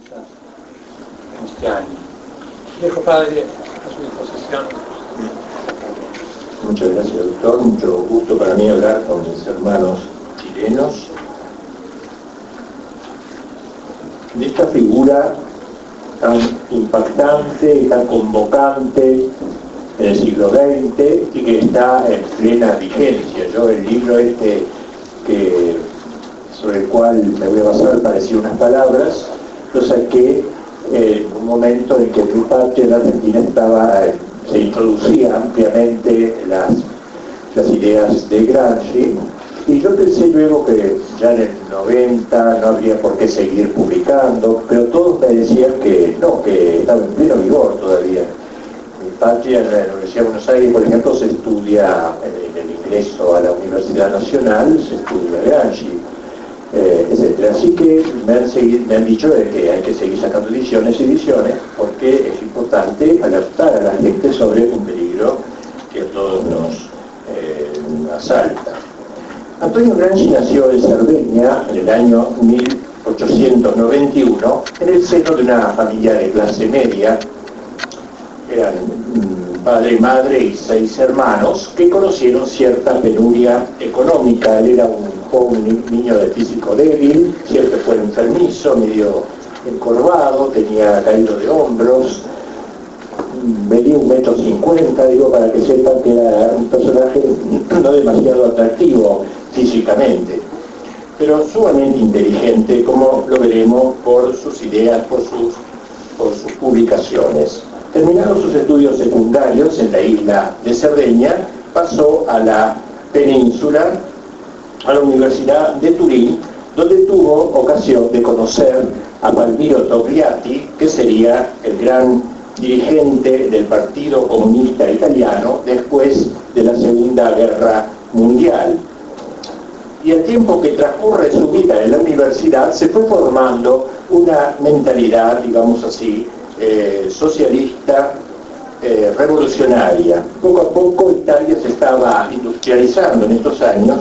en este año. Dejo, padre, a su disposición. Muchas gracias, doctor. Mucho gusto para mí hablar con mis hermanos chilenos de esta figura tan impactante y tan convocante en el siglo XX y que está en plena vigencia. Yo el libro sobre el cual me voy a basar para decir unas palabras, lo saqué en un momento en que mi patria, la Argentina, se introducía ampliamente las ideas de Gramsci, y yo pensé luego que ya en el 90 no habría por qué seguir publicando, pero todos me decían que no, que estaba en pleno vigor todavía. Mi patria, en la Universidad de Buenos Aires, por ejemplo, se estudia en el ingreso a la Universidad Nacional, se estudia Gramsci, etc. Así que me han dicho de que hay que seguir sacando ediciones porque es importante alertar a la gente sobre un peligro que a todos nos asalta. Antonio Gramsci nació en Cerdeña en el año 1891 en el seno de una familia de clase media. Eran padre, madre y 6 hermanos que conocieron cierta penuria económica. Él era un joven niño de físico débil, siempre fue enfermizo, medio encorvado, tenía caído de hombros, medía 1,50 m, digo, para que sepan que era un personaje no demasiado atractivo físicamente, pero sumamente inteligente, como lo veremos por sus ideas, por sus publicaciones. Terminados sus estudios secundarios en la isla de Cerdeña, pasó a la península, a la Universidad de Turín, donde tuvo ocasión de conocer a Palmiro Togliatti, que sería el gran dirigente del Partido Comunista Italiano después de la Segunda Guerra Mundial. Y al tiempo que transcurre su vida en la universidad, se fue formando una mentalidad, digamos así, socialista, revolucionaria. Poco a poco Italia se estaba industrializando en estos años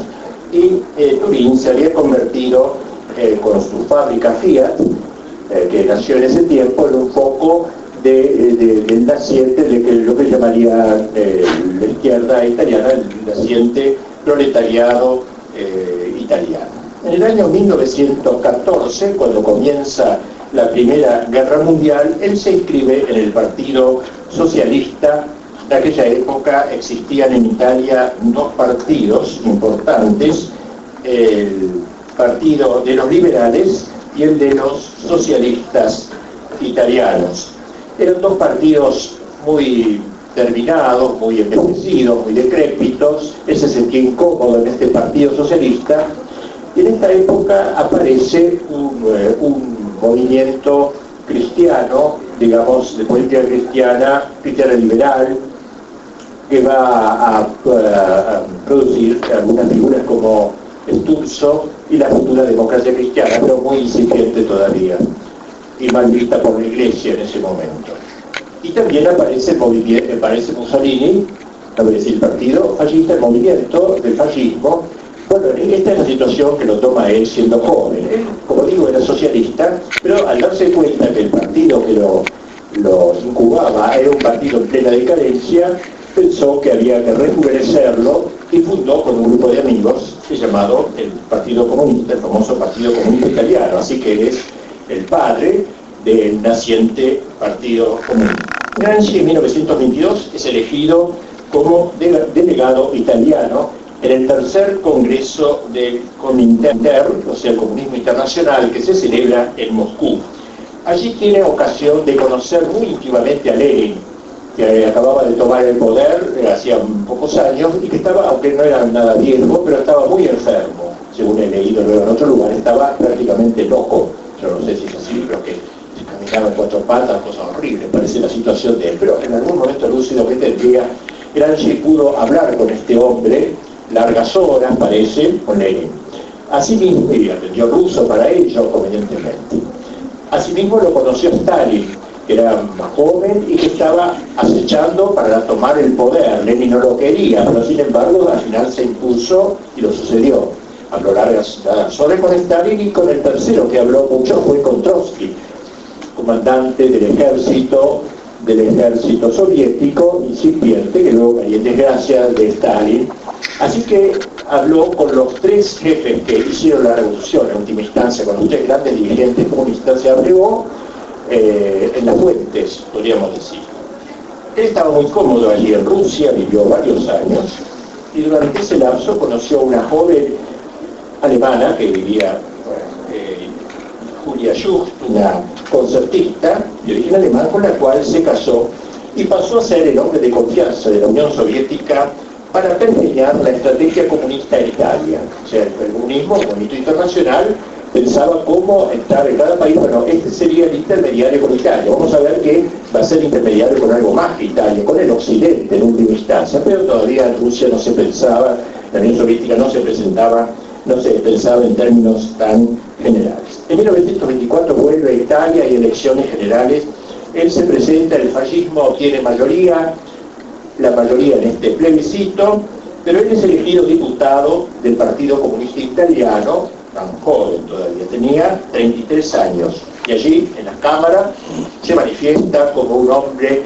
y Turín se había convertido con su fábrica Fiat, que nació en ese tiempo, en un foco del naciente, de lo que llamaría la izquierda italiana, el naciente proletariado italiano. En el año 1914, cuando comienza la Primera Guerra Mundial, él se inscribe en el Partido Socialista. En aquella época existían en Italia 2 partidos importantes, el Partido de los Liberales y el de los Socialistas Italianos. Eran 2 partidos muy terminados, muy envejecidos, muy decrépitos. Él se sentía incómodo en este Partido Socialista, y en esta época aparece un movimiento cristiano, digamos, de política cristiana liberal, que va a producir algunas figuras como Sturzo y la futura democracia cristiana, pero muy incipiente todavía y mal vista por la Iglesia en ese momento. Y también aparece Mussolini, aparece el partido fascista, el movimiento del fascismo. Bueno, esta es la situación que lo toma él siendo joven. Él, como digo, era socialista, pero al darse cuenta que el partido que lo incubaba era un partido en plena decadencia, pensó que había que rejuvenecerlo y fundó con un grupo de amigos llamado el Partido Comunista, el famoso Partido Comunista Italiano. Así que él es el padre del naciente Partido Comunista. Gramsci en 1922 es elegido como delegado italiano en el tercer congreso del Comintern, o sea, el comunismo internacional, que se celebra en Moscú. Allí tiene ocasión de conocer muy íntimamente a Lenin, que acababa de tomar el poder hacía pocos años y que estaba, aunque no era nada viejo, pero estaba muy enfermo, según he leído luego en otro lugar, estaba prácticamente loco. Yo no sé si es así, pero que caminaba en 4 patas, cosa horrible, parece la situación de él. Pero en algún momento lúcido que tendría, Gramsci pudo hablar con este hombre largas horas, parece, con Lenin. Asimismo, y aprendió ruso para ello, convenientemente. Asimismo lo conoció Stalin, que era más joven y que estaba acechando para tomar el poder. Lenin no lo quería, pero sin embargo al final se impuso y lo sucedió. Habló largas horas con Stalin, y con el tercero que habló mucho fue con Trotsky. comandante del ejército soviético incipiente, que luego caía en desgracia de Stalin. Así que habló con los tres jefes que hicieron la revolución, en última instancia, con los tres grandes dirigentes comunistas, se abrevó en las fuentes, podríamos decir. Él estaba muy cómodo allí en Rusia, vivió varios años, y durante ese lapso conoció a una joven alemana que vivía, Julia Just, una concertista de origen alemán, con la cual se casó y pasó a ser el hombre de confianza de la Unión Soviética para permear la estrategia comunista en Italia. O sea, el comunismo, el movimiento internacional, pensaba cómo estar en cada país. Bueno, este sería el intermediario con Italia. Vamos a ver que va a ser intermediario con algo más que Italia, con el occidente en última instancia, pero todavía en Rusia no se pensaba, la Unión Soviética no se pensaba en términos tan generales. En 1924 vuelve a Italia, hay elecciones generales, él se presenta, el fascismo obtiene mayoría, la mayoría en este plebiscito, pero él es elegido diputado del Partido Comunista Italiano, tan joven todavía, tenía 33 años, y allí en la Cámara se manifiesta como un hombre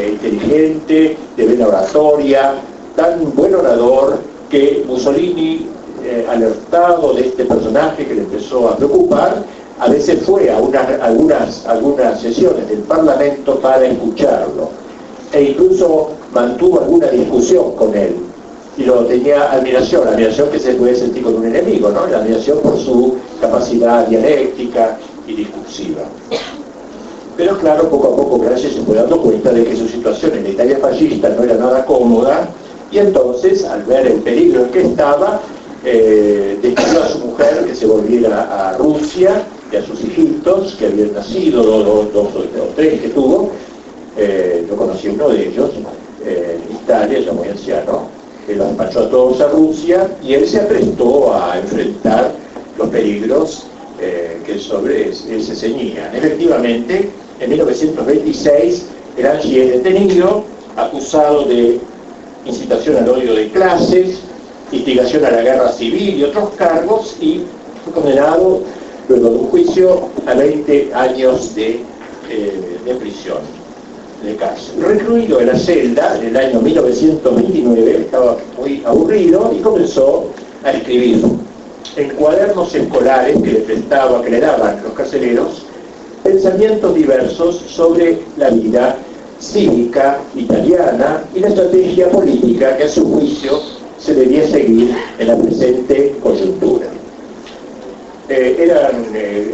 inteligente, de buena oratoria, tan buen orador que Mussolini, alertado de este personaje que le empezó a preocupar, a veces fue a algunas sesiones del Parlamento para escucharlo, e incluso mantuvo alguna discusión con él, y lo tenía admiración que se puede sentir con un enemigo, ¿no? La admiración por su capacidad dialéctica y discursiva. Pero claro, poco a poco Gramsci se fue dando cuenta de que su situación en la Italia fascista no era nada cómoda, y entonces, al ver el peligro en que estaba, despidió a su mujer que se volviera a Rusia, y a sus hijitos, que habían nacido, dos o tres que tuvo. Yo conocí uno de ellos en Italia, ya muy anciano, que los despachó a todos a Rusia, y él se aprestó a enfrentar los peligros que sobre él se ceñían. Efectivamente, en 1926, Gramsci es detenido, acusado de incitación al odio de clases, instigación a la guerra civil y otros cargos, y fue condenado, luego de un juicio, a 20 años de prisión, de cárcel. Recluido en la celda en el año 1929, estaba muy aburrido y comenzó a escribir en cuadernos escolares que le daban los carceleros, pensamientos diversos sobre la vida cívica italiana y la estrategia política que a su juicio se debía seguir en la presente coyuntura.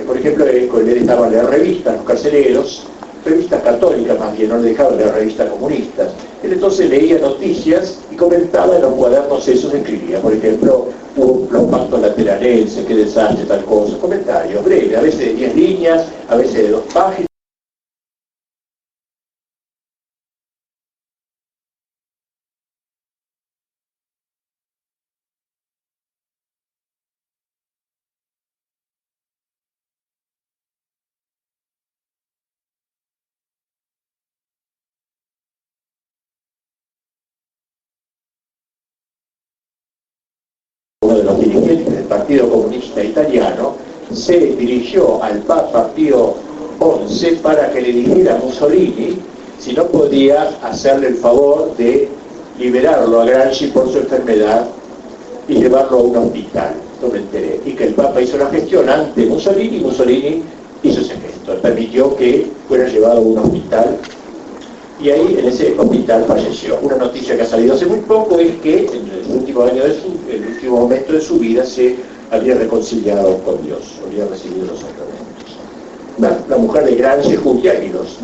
Por ejemplo, le dejaban leer revistas, los carceleros, revistas católicas más bien, no le dejaban leer revistas comunistas. Él entonces leía noticias y comentaba en los cuadernos esos, escribía, por ejemplo, los pactos lateranenses, qué desastre, tal cosa, comentarios breves, a veces de 10 líneas, a veces de 2 páginas. Uno de los dirigentes del Partido Comunista Italiano se dirigió al Papa Pío XI para que le dijera a Mussolini si no podía hacerle el favor de liberarlo a Gramsci por su enfermedad y llevarlo a un hospital. No me enteré. Y que el Papa hizo la gestión ante Mussolini, y Mussolini hizo ese gesto, permitió que fuera llevado a un hospital, y ahí en ese hospital falleció. Una noticia que ha salido hace muy poco es que en el último momento de su vida se había reconciliado con Dios, había recibido los sacramentos. La mujer de Gramsci, Julia, y los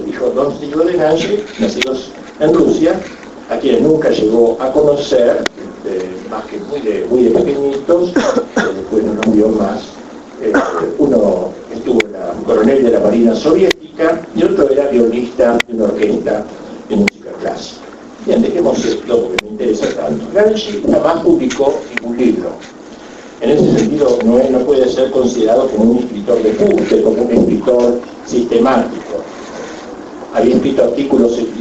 hijos de Gramsci, nacidos en Rusia, a quienes nunca llegó a conocer, más que muy de pequeñitos, después no nos vio más. Uno estuvo coronel de la Marina Soviética y otro era violista de una orquesta de música clásica. Bien, dejemos esto porque me interesa tanto. Gramsci jamás publicó ningún libro. En ese sentido no puede ser considerado como un escritor de fuste, como un escritor sistemático. Había escrito artículos en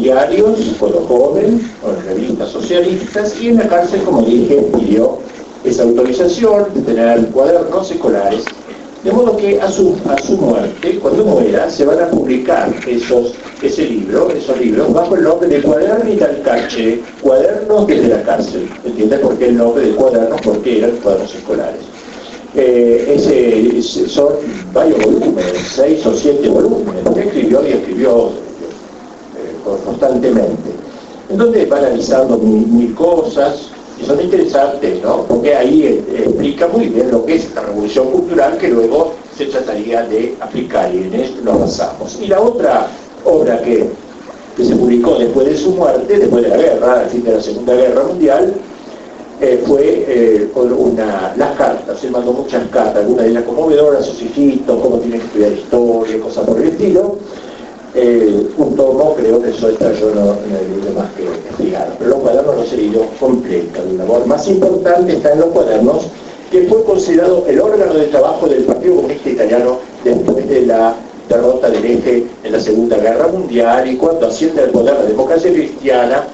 diarios cuando joven, o en revistas socialistas, y en la cárcel, como dije, pidió esa autorización de tener cuadernos escolares. De modo que a su muerte, cuando muera, se van a publicar esos libros, bajo el nombre de Quaderni dal Carcere, cuadernos desde la cárcel. ¿Entiendes por qué el nombre de cuadernos? Porque eran cuadernos escolares. Son varios volúmenes, 6 o 7 volúmenes, que escribió y escribió constantemente, en donde va analizando mil cosas, y son interesantes, ¿no? Porque ahí explica muy bien lo que es la revolución cultural, que luego se trataría de aplicar, y en esto nos basamos. Y la otra obra que se publicó después de su muerte, después de la guerra, al fin de la Segunda Guerra Mundial, fue las cartas. Él mandó muchas cartas, algunas de ellas conmovedoras a sus hijitos, cómo tienen que estudiar historia, cosas por el estilo. Un tomo, creo que eso está, yo no he leído más que explicar, pero los cuadernos los he leído completos. La labor más importante está en los cuadernos, que fue considerado el órgano de trabajo del Partido Comunista Italiano después de la derrota del Eje en la Segunda Guerra Mundial, y cuando asciende al poder la democracia cristiana,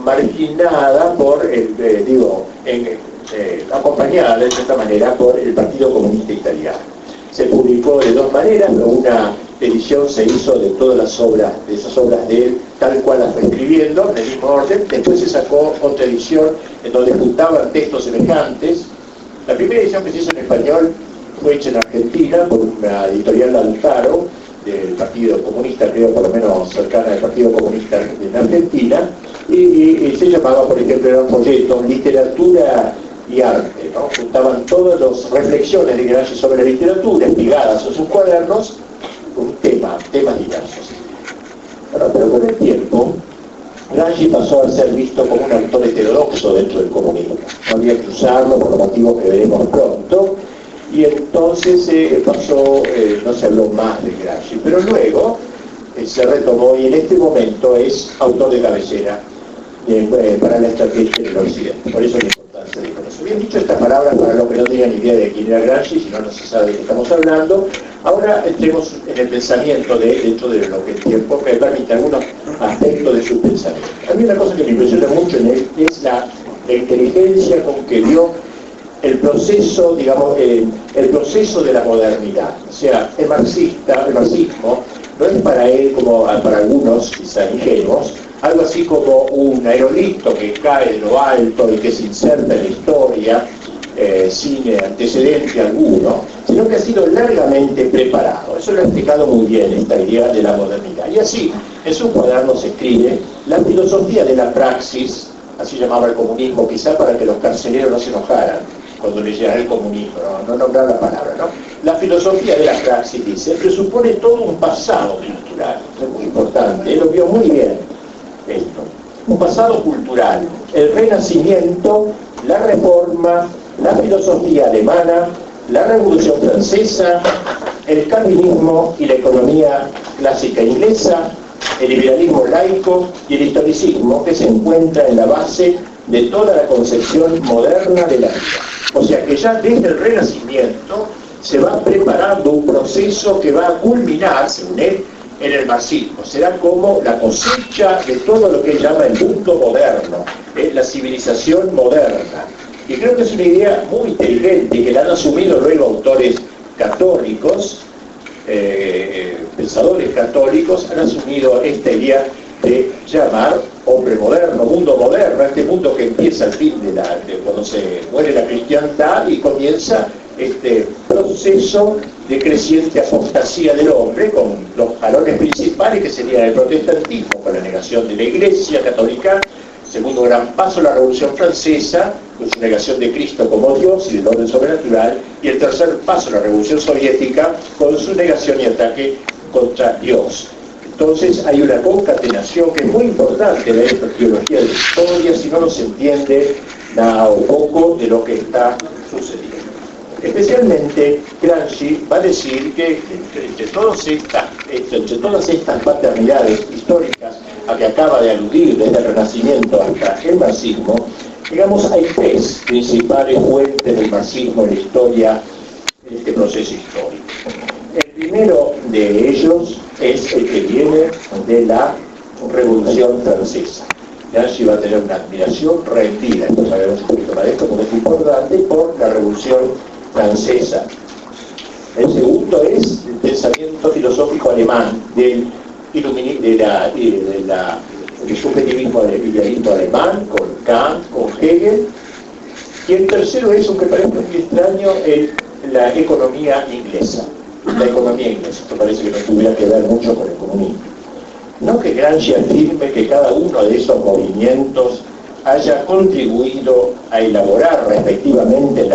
marginada por acompañada de cierta manera por el Partido Comunista Italiano. Se publicó de dos maneras, una edición se hizo de todas las obras, de esas obras de él, tal cual las fue escribiendo, en el mismo orden. Después se sacó otra edición en donde juntaban textos semejantes. La primera edición que se hizo en español fue hecha en Argentina por una editorial Lautaro, del Partido Comunista, creo por lo menos cercana al Partido Comunista en Argentina, y se llamaba, por ejemplo, era un folleto, Literatura y Arte, ¿no? Juntaban todas las reflexiones de Gramsci sobre la literatura, espigadas en sus cuadernos, un temas diversos. Bueno, pero con el tiempo, Gramsci pasó a ser visto como un autor heterodoxo dentro del comunismo. No había que usarlo por los motivos que veremos pronto, y entonces no se habló más de Gramsci, pero luego se retomó, y en este momento es autor de cabecera para la estrategia del Occidente. Por eso la importancia de conocer. Bien dicho estas palabras para los que no tengan idea de quién era Gramsci, si no se sabe de qué estamos hablando. Ahora entremos en el pensamiento dentro de lo que el tiempo me permite algunos aspectos de su pensamiento. A mí una cosa que me impresiona mucho en él es la inteligencia con que vio el proceso, digamos, el proceso de la modernidad. O sea, el marxismo no es para él, como para algunos quizá ingenuos, algo así como un aerolito que cae de lo alto y que se inserta en la historia sin antecedente alguno, sino que ha sido largamente preparado. Eso lo ha explicado muy bien esta idea de la modernidad. Y así, en sus cuadernos se escribe la filosofía de la praxis, así llamaba el comunismo, quizá para que los carceleros no se enojaran cuando leyeran el comunismo, no nombrar la palabra, ¿no? La filosofía de la praxis, dice, presupone todo un pasado cultural. Es muy importante, él lo vio muy bien esto. Un pasado cultural, el Renacimiento, la Reforma, la filosofía alemana, la Revolución Francesa, el calvinismo y la economía clásica inglesa, el liberalismo laico y el historicismo, que se encuentra en la base de toda la concepción moderna de la vida. O sea que ya desde el Renacimiento se va preparando un proceso que va a culminar, según él, en el marxismo. Será como la cosecha de todo lo que él llama el mundo moderno, la civilización moderna. Y creo que es una idea muy inteligente que la han asumido luego autores católicos, pensadores católicos, han asumido esta idea de llamar hombre moderno, mundo moderno, este mundo que empieza al fin de cuando se muere la cristiandad y comienza este proceso de creciente apostasía del hombre, con los jalones principales que serían el protestantismo, con la negación de la Iglesia católica, segundo gran paso la Revolución Francesa, con su negación de Cristo como Dios y del orden sobrenatural, y el tercer paso la Revolución Soviética, con su negación y ataque contra Dios. Entonces hay una concatenación que es muy importante de esta teología de la historia, si no se entiende nada o poco de lo que está sucediendo. Especialmente Gramsci va a decir que entre todas estas paternidades históricas a que acaba de aludir desde el Renacimiento hasta el marxismo, digamos, hay tres principales fuentes del marxismo en la historia de este proceso histórico. El primero de ellos es el que viene de la Revolución Francesa. Gramsci va a tener una admiración rendida, esto sabemos un poquito más de esto, porque es importante, por la Revolución Francesa. El segundo es el pensamiento filosófico alemán del subjetivismo del idealismo alemán, con Kant, con Hegel. Y el tercero es, aunque parezca muy extraño, la economía inglesa. La economía inglesa, esto parece que no tuviera que ver mucho con el comunismo. No que Gramsci afirme que cada uno de esos movimientos haya contribuido a elaborar respectivamente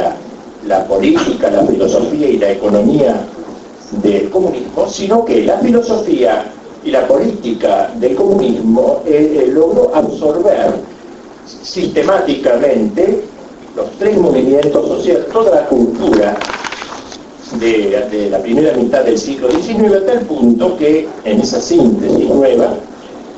la política, la filosofía y la economía del comunismo, sino que la filosofía y la política del comunismo logró absorber sistemáticamente los tres movimientos sociales, toda la cultura de la primera mitad del siglo XIX, a tal punto que en esa síntesis nueva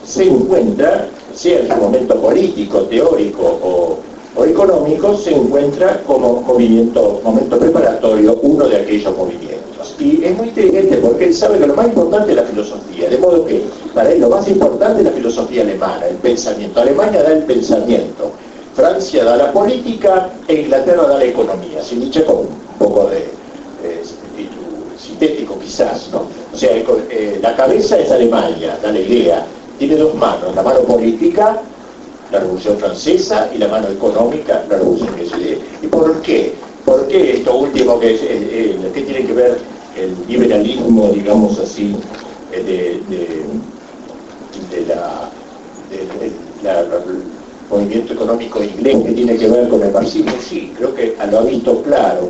se encuentra, sea en su momento político, teórico o económico, se encuentra como momento preparatorio uno de aquellos movimientos. Y es muy inteligente porque él sabe que lo más importante es la filosofía, de modo que para él lo más importante es la filosofía alemana, el pensamiento. Alemania da el pensamiento, Francia da la política e Inglaterra da la economía, así dicho con un poco de espíritu sintético quizás, ¿no? O sea, la cabeza es Alemania, da la idea, tiene dos manos, la mano política, la Revolución Francesa, y la mano económica, la Revolución Inglesa. ¿Y por qué? ¿Por qué esto último qué tiene que ver el liberalismo, digamos así, del movimiento económico inglés, que tiene que ver con el marxismo? Sí, creo que lo ha visto claro,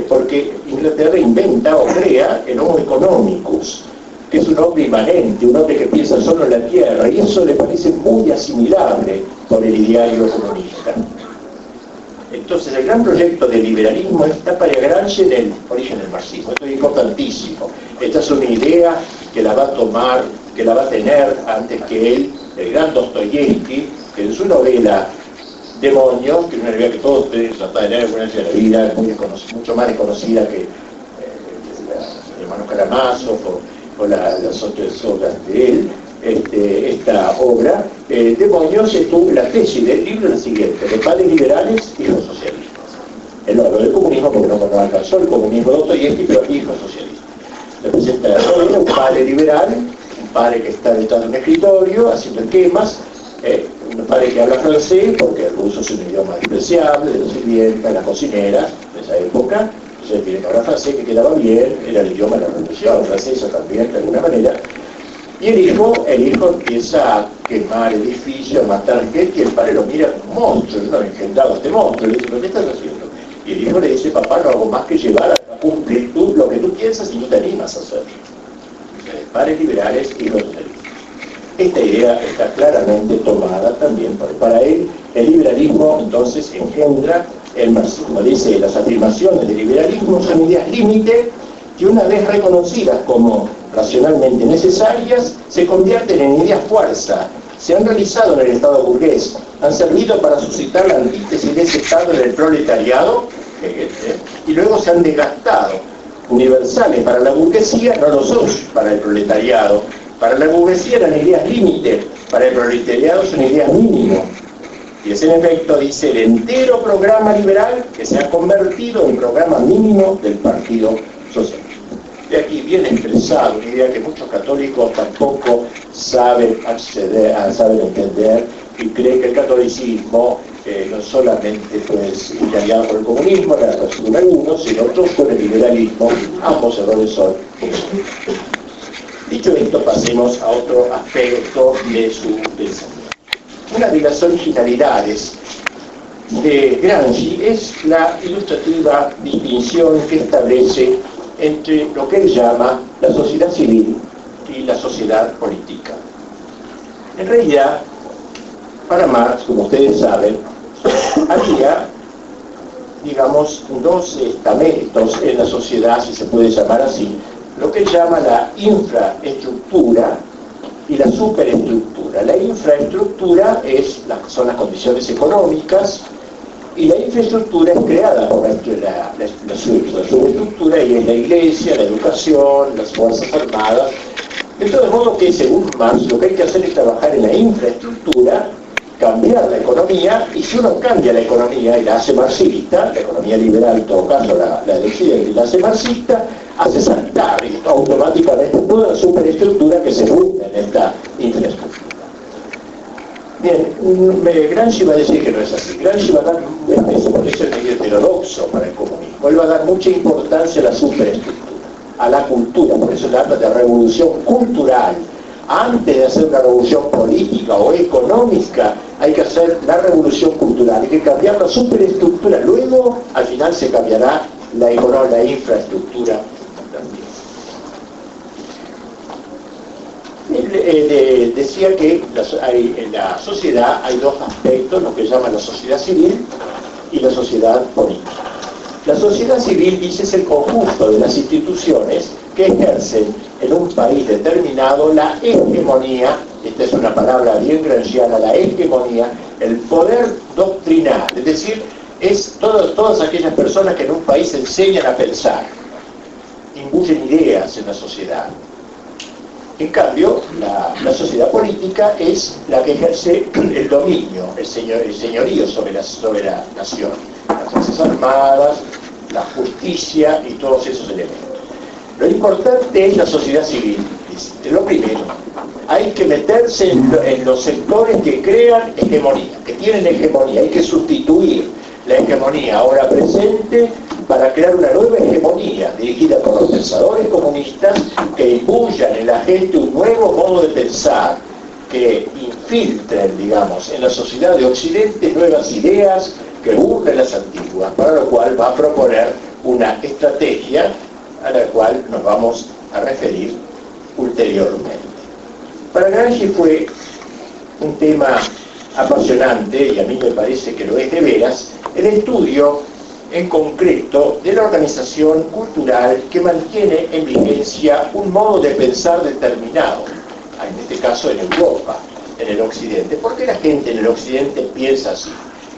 porque Inglaterra inventa o crea el Homo economicus, que es un hombre inmanente, un hombre que piensa solo en la tierra, y eso le parece muy asimilable con el ideario comunista. Entonces, el gran proyecto del liberalismo está para Gramsci en el origen del marxismo. Esto es importantísimo. Esta es una idea que la va a tomar, que la va a tener antes que él, el gran Dostoyevsky, que en su novela Demonios, que es una novela que todos ustedes tratan de leer alguna vez en la vida, es mucho más desconocida que los hermanos Karamazov o las otras obras de él, esta obra, Demonios, la tesis del libro es la siguiente: de padres liberales, hijos socialistas. Él no habló del comunismo porque no alcanzó el comunismo de Dostoyevsky, pero hijos socialistas. Representa a un padre liberal, un padre que está detrás de un escritorio haciendo esquemas, un padre que habla francés porque el ruso es un idioma despreciable, de los sirvientes, de la cocinera de esa época. Entonces tiene que hablar francés, que quedaba bien, era el idioma de la revolución francesa también, de alguna manera. Y el hijo empieza a quemar edificios, a matar gente, y el padre lo mira como un monstruo: yo no he engendrado a este monstruo. Le dice: ¿pero qué estás haciendo? Y el hijo le dice: papá, no hago más que llevar a cumplir lo que tú piensas y no te animas a hacer. Padres liberales, hijos socialistas. Esta idea está claramente tomada también, porque para él el liberalismo entonces engendra el marxismo. Dice: las afirmaciones del liberalismo son ideas límite que, una vez reconocidas como racionalmente necesarias, se convierten en ideas fuerza, se han realizado en el Estado burgués, han servido para suscitar la antítesis de ese Estado en el proletariado, y luego se han desgastado. Universales para la burguesía, no lo son para el proletariado. Para la burguesía eran ideas límite, para el proletariado son ideas mínimo. Y es en efecto, dice, el entero programa liberal que se ha convertido en programa mínimo del Partido Socialista. De aquí viene expresado una idea que muchos católicos tampoco saben entender, y creen que el catolicismo no solamente pues aliado por el comunismo, la apertura de uno, sino otros con el liberalismo. Ambos errores son. Dicho esto, pasemos a otro aspecto de su pensamiento. Una de las originalidades de Gramsci es la ilustrativa distinción que establece entre lo que él llama la sociedad civil y la sociedad política. En realidad, para Marx, como ustedes saben, había, digamos, dos estamentos en la sociedad, si se puede llamar así: lo que él llama la infraestructura y la superestructura. La infraestructura son las condiciones económicas, y la infraestructura es creada por la superestructura, y es la iglesia, la educación, las fuerzas armadas. De todo modo que, según Marx, lo que hay que hacer es trabajar en la infraestructura, cambiar la economía, y si uno cambia la economía y la hace marxista, la economía liberal en todo caso la de Occidente y la hace marxista, hace saltar automáticamente toda la superestructura que se funde en esta infraestructura. Bien, Gramsci va a decir que no es así. Gramsci va a dar, por eso es medio heterodoxo para el comunismo, él va a dar mucha importancia a la superestructura, a la cultura, por eso le habla de revolución cultural. Antes de hacer una revolución política o económica, hay que hacer la revolución cultural, hay que cambiar la superestructura, luego al final se cambiará la infraestructura también. Él decía que en la sociedad hay dos aspectos, lo que llaman la sociedad civil y la sociedad política. La sociedad civil, dice, es el conjunto de las instituciones que ejercen en un país determinado la hegemonía, esta es una palabra bien gramsciana, la hegemonía, el poder doctrinal, es decir, es todas aquellas personas que en un país enseñan a pensar, imbuyen ideas en la sociedad. En cambio, la sociedad política es la que ejerce el dominio, el señorío sobre la nación, las fuerzas armadas, la justicia y todos esos elementos. Lo importante es la sociedad civil, es lo primero. Hay que meterse en los sectores que crean hegemonía, que tienen hegemonía, hay que sustituir la hegemonía ahora presente para crear una nueva hegemonía dirigida por los pensadores comunistas que imbuyan en la gente un nuevo modo de pensar, que infiltren, digamos, en la sociedad de Occidente nuevas ideas que burlen las antiguas, para lo cual va a proponer una estrategia a la cual nos vamos a referir ulteriormente. Para Gramsci fue un tema apasionante, y a mí me parece que lo es de veras, el estudio en concreto de la organización cultural que mantiene en vigencia un modo de pensar determinado, en este caso en Europa, en el Occidente. ¿Por qué la gente en el Occidente piensa así?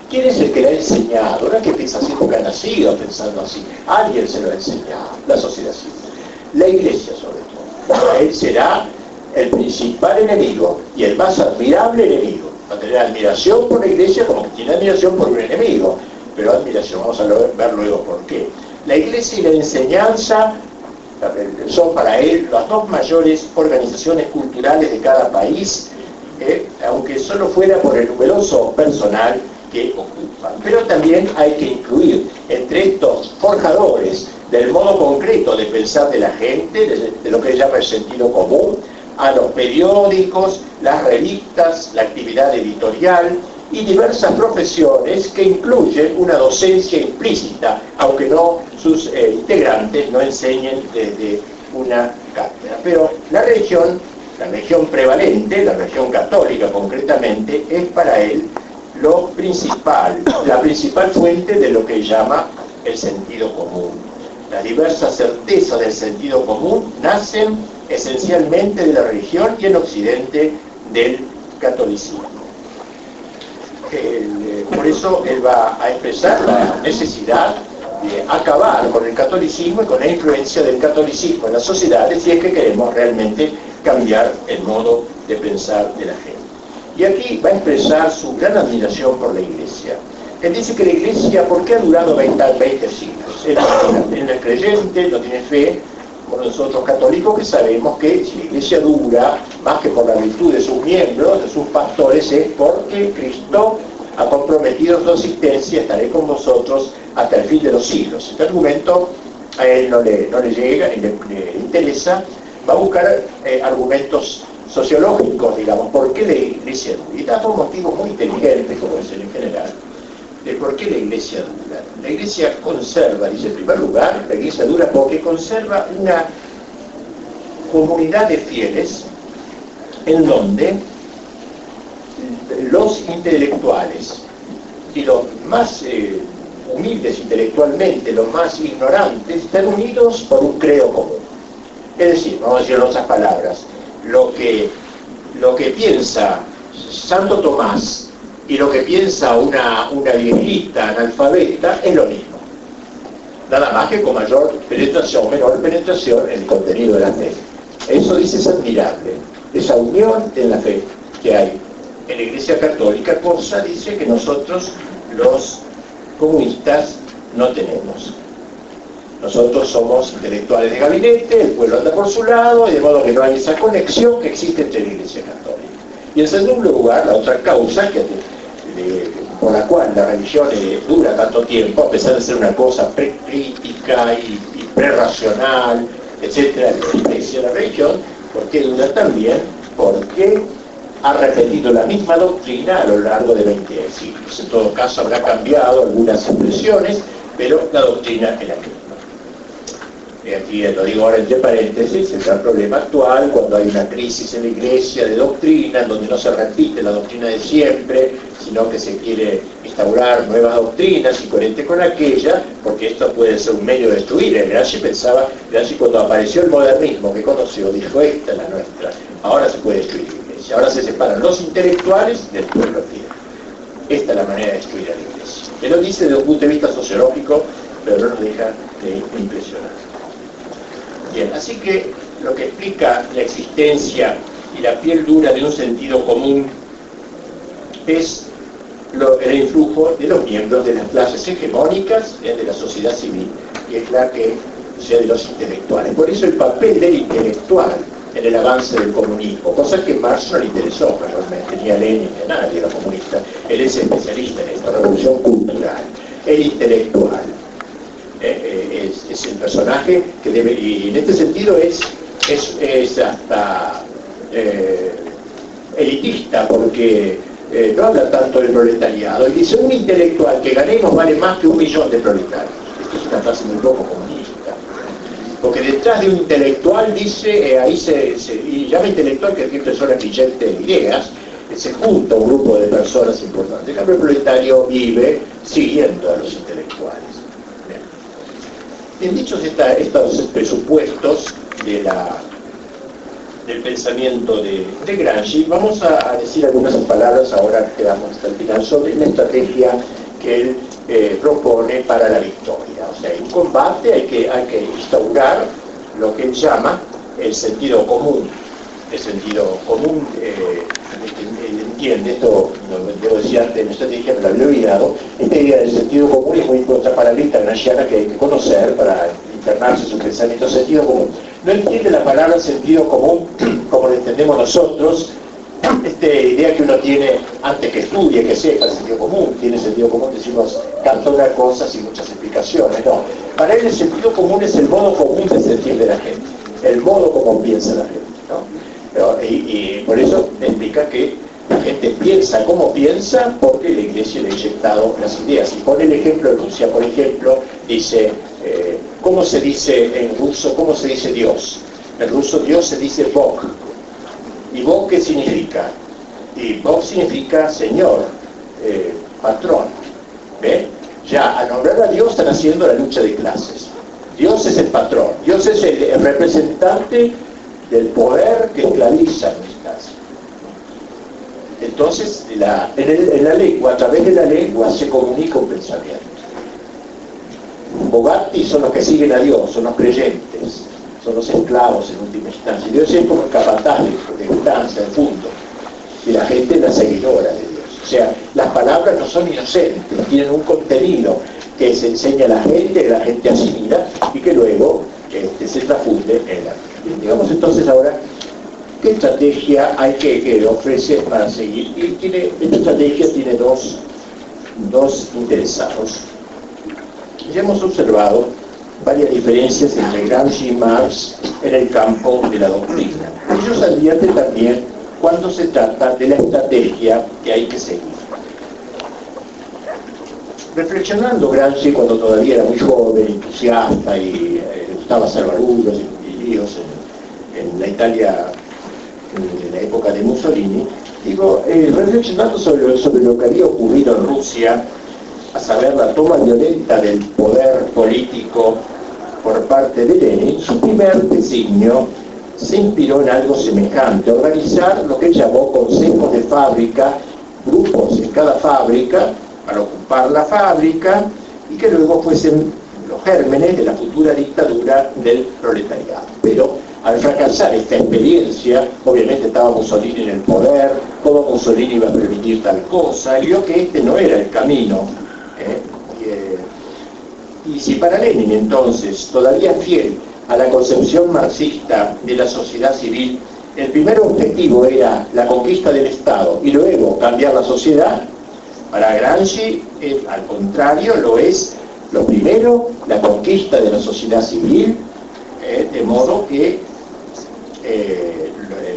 ¿Quién es el que le ha enseñado? No es que piensa así porque ha nacido pensando así. Alguien se lo ha enseñado, la sociedad civil. La Iglesia, sobre todo. Él será el principal enemigo y el más admirable enemigo. Va a tener admiración por la Iglesia como que tiene admiración por un enemigo. Pero admiración, vamos a ver luego por qué. La Iglesia y la enseñanza son para él las dos mayores organizaciones culturales de cada país, aunque solo fuera por el numeroso personal que ocupan. Pero también hay que incluir entre estos forjadores del modo concreto de pensar de la gente, de lo que se llama el sentido común, a los periódicos, las revistas, la actividad editorial y diversas profesiones que incluyen una docencia implícita, aunque no sus integrantes no enseñen desde una cátedra. Pero la religión prevalente, la religión católica concretamente, es para él lo principal, la principal fuente de lo que llama el sentido común. Las diversas certezas del sentido común nacen esencialmente de la religión y en Occidente del catolicismo. Por eso él va a expresar la necesidad de acabar con el catolicismo y con la influencia del catolicismo en las sociedades si es que queremos realmente cambiar el modo de pensar de la gente. Y aquí va a expresar su gran admiración por la Iglesia. Él dice que la Iglesia, ¿por qué ha durado 20 siglos? Él no es creyente, no tiene fe, como nosotros católicos que sabemos que si la Iglesia dura, más que por la virtud de sus miembros, de sus pastores, es porque Cristo ha comprometido su asistencia, estaré con vosotros hasta el fin de los siglos. Este argumento a él no le llega, ni le interesa, va a buscar argumentos sociológicos, digamos, por qué la Iglesia dura. Y da por motivos muy inteligentes, como es en general, de por qué la Iglesia dura. La Iglesia conserva, dice en primer lugar, la Iglesia dura porque conserva una comunidad de fieles en donde los intelectuales y los más humildes intelectualmente, los más ignorantes, están unidos por un credo común. Es decir, vamos a decir en otras palabras, lo que piensa Santo Tomás y lo que piensa una viejita analfabeta es lo mismo. Nada más que con mayor penetración o menor penetración en el contenido de la fe. Eso dice es admirable, esa unión en la fe que hay en la Iglesia Católica, cosa dice que nosotros los comunistas no tenemos. Nosotros somos intelectuales de gabinete, el pueblo anda por su lado, y de modo que no hay esa conexión que existe entre la Iglesia Católica. Y en segundo lugar, la otra causa por la cual la religión dura tanto tiempo, a pesar de ser una cosa precrítica y prerracional, etcétera, la religión, ¿por qué dura también? Porque ha repetido la misma doctrina a lo largo de 20 siglos. En todo caso habrá cambiado algunas expresiones, pero la doctrina es la misma. Y aquí lo digo ahora entre paréntesis, es el problema actual cuando hay una crisis en la Iglesia de doctrina, donde no se repite la doctrina de siempre, sino que se quiere instaurar nuevas doctrinas y coherente con aquella, porque esto puede ser un medio de destruir. El Gramsci cuando apareció el modernismo que conoció, dijo, esta es la nuestra, ahora se puede destruir la Iglesia, ahora se separan los intelectuales del pueblo fiel. Esta es la manera de destruir a la Iglesia. Él lo dice desde un punto de vista sociológico, pero no nos deja de impresionar. Bien, así que lo que explica la existencia y la piel dura de un sentido común es el influjo de los miembros de las clases hegemónicas de la sociedad civil, y es la que sea de los intelectuales. Por eso el papel del intelectual en el avance del comunismo, cosa que Marx no le interesó realmente, ni a Lenin ni a nadie, los comunistas. Él es especialista en esta revolución cultural. El intelectual es el personaje que debe, y en este sentido es hasta elitista, porque no habla tanto del proletariado, y dice un intelectual que ganemos vale más que 1 millón de proletarios. Esto es una frase muy poco comunista, porque detrás de un intelectual dice, y llama intelectual que aquí personas brillante de ideas, se junta un grupo de personas importantes. En cambio el proletario vive siguiendo a los intelectuales. Bien, dichos estos presupuestos del pensamiento de Gramsci, vamos a decir algunas palabras, ahora quedamos hasta el final, sobre la estrategia que él propone para la victoria. O sea, en un combate hay que instaurar lo que él llama el sentido común. El sentido común, él entiende, esto debo decir antes de la estrategia, me lo había olvidado, esta idea del sentido común es muy importante para la lista gramsciana, que hay que conocer para internarse en su pensamiento. Sentido común. No entiende la palabra sentido común como lo entendemos nosotros, esta idea que uno tiene antes que estudie, que sepa el sentido común. Tiene sentido común, decimos cantidad de cosas y muchas explicaciones. No, para él el sentido común es el modo común de sentir de la gente, el modo como piensa la gente, ¿no? Y por eso explica que la gente piensa como piensa porque la Iglesia le ha inyectado las ideas. Y pone el ejemplo de Rusia, por ejemplo, dice, ¿cómo se dice en ruso? ¿Cómo se dice Dios? En ruso Dios se dice Bog. ¿Y Bog qué significa? Y Bog significa Señor, patrón. ¿Ve? Ya, al nombrar a Dios están haciendo la lucha de clases. Dios es el patrón, Dios es el representante del poder que esclaviza en este caso. Entonces, en la lengua, a través de la lengua se comunica un pensamiento. Bogatti son los que siguen a Dios, son los creyentes, son los esclavos en última instancia. Dios es como el capataz de instancia, en fondo, y la gente es la seguidora de Dios. O sea, las palabras no son inocentes, tienen un contenido que se enseña a la gente, que la gente asimila y que luego se transfunde en la vida. Digamos entonces ahora, ¿qué estrategia hay que ofrece para seguir? Y esta estrategia tiene dos interesados. Ya hemos observado varias diferencias entre Gramsci y Marx en el campo de la doctrina. Ellos advierten también cuando se trata de la estrategia que hay que seguir. Reflexionando Gramsci cuando todavía era muy joven, entusiasta y le gustaba hacer barullos y líos en la Italia de la época de Mussolini, reflexionando sobre lo que había ocurrido en Rusia, a saber la toma violenta del poder político por parte de Lenin, su primer designio se inspiró en algo semejante, organizar lo que llamó consejos de fábrica, grupos en cada fábrica para ocupar la fábrica y que luego fuesen los gérmenes de la futura dictadura del proletariado. Pero al fracasar esta experiencia, obviamente estaba Mussolini en el poder, cómo Mussolini iba a permitir tal cosa, y vio que este no era el camino, y Y si para Lenin entonces, todavía fiel a la concepción marxista de la sociedad civil, el primer objetivo era la conquista del Estado y luego cambiar la sociedad, para Gramsci, al contrario, lo es lo primero, la conquista de la sociedad civil, de modo que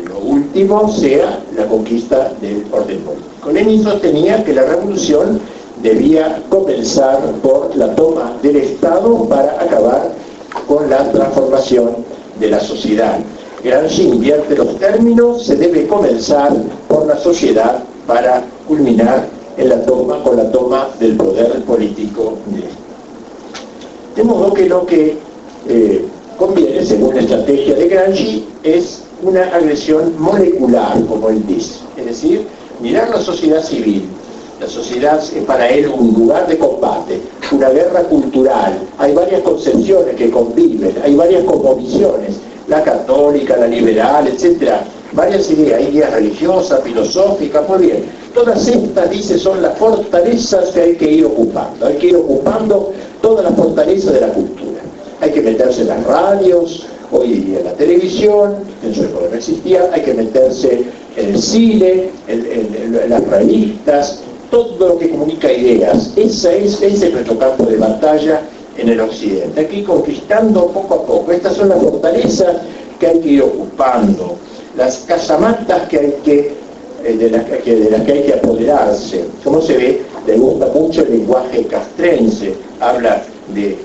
lo último sea la conquista del orden político. Lenin sostenía que la revolución debía comenzar por la toma del Estado para acabar con la transformación de la sociedad. Gramsci invierte los términos, se debe comenzar por la sociedad para culminar con la toma del poder político del Estado. De modo que lo que conviene, según la estrategia de Gramsci, es una agresión molecular, como él dice. Es decir, mirar la sociedad civil. La sociedad es para él un lugar de combate, una guerra cultural. Hay varias concepciones que conviven, hay varias cosmovisiones, la católica, la liberal, etc. Varias ideas, hay ideas religiosas, filosóficas, muy bien. Todas estas, dice, son las fortalezas que hay que ir ocupando. Hay que ir ocupando todas las fortalezas de la cultura. Hay que meterse en las radios, hoy día en la televisión, en su época no existía, hay que meterse en el cine, en las revistas, todo lo que comunica ideas. Ese es nuestro campo de batalla en el occidente. Aquí conquistando poco a poco. Estas son las fortalezas que hay que ir ocupando, las casamatas que hay de las que hay que apoderarse. Como se ve, le gusta mucho el lenguaje castrense, habla de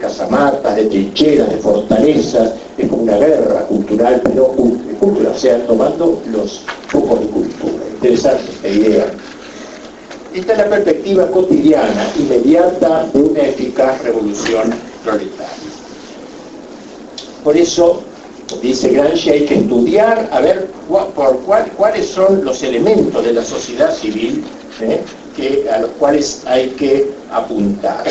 casamatas, de trincheras, de fortalezas, es como una guerra cultural, pero cultura, o sea, tomando los focos de cultura. Interesante esta idea. Esta es la perspectiva cotidiana, inmediata, de una eficaz revolución proletaria. Por eso, dice Gramsci, hay que estudiar, a ver cuáles son los elementos de la sociedad civil a los cuales hay que apuntar.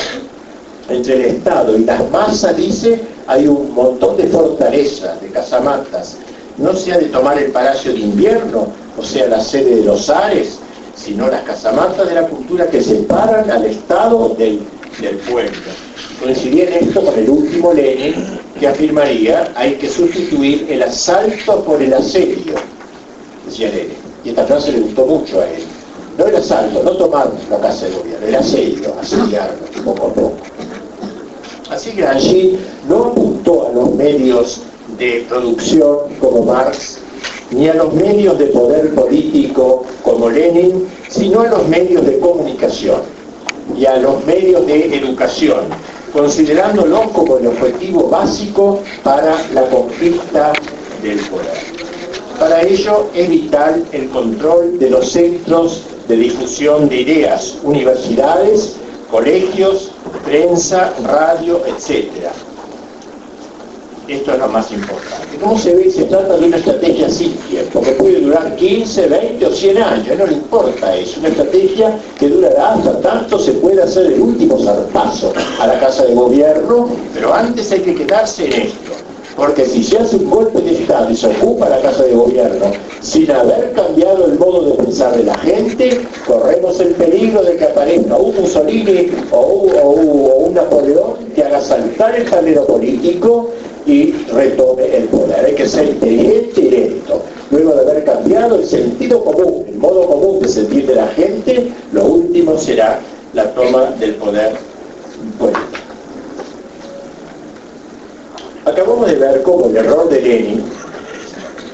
Entre el Estado y las masas, dice, hay un montón de fortalezas, de casamatas. No se ha de tomar el Palacio de Invierno, o sea, la sede de los Ares, sino las casamatas de la cultura que separan al Estado del pueblo. Coincidiría esto con el último Lenin, que afirmaría: hay que sustituir el asalto por el asedio, decía Lenin. Y esta frase le gustó mucho a él. No el asalto, no tomar la casa de gobierno, el asedio, asediarlo poco a poco. Así Gramsci no apuntó a los medios de producción como Marx, ni a los medios de poder político como Lenin, sino a los medios de comunicación y a los medios de educación, considerándolos como el objetivo básico para la conquista del poder. Para ello es vital el control de los centros de difusión de ideas, universidades, colegios, prensa, radio, etc. Esto es lo más importante. Como se ve, se trata de una estrategia sin tiempo, que puede durar 15, 20 o 100 años, no le importa eso. Una estrategia que durará hasta tanto se puede hacer el último zarpazo a la Casa de Gobierno, pero antes hay que quedarse en esto. Porque si se hace un golpe de Estado y se ocupa la Casa de Gobierno sin haber cambiado el modo de pensar de la gente, corremos el peligro de que aparezca un Mussolini o un Napoleón que haga saltar el tablero político y retome el poder. Hay que ser inteligente y directo. Luego de haber cambiado el sentido común, el modo común de sentir de la gente, lo último será la toma del poder político. Acabamos de ver cómo el error de Lenin,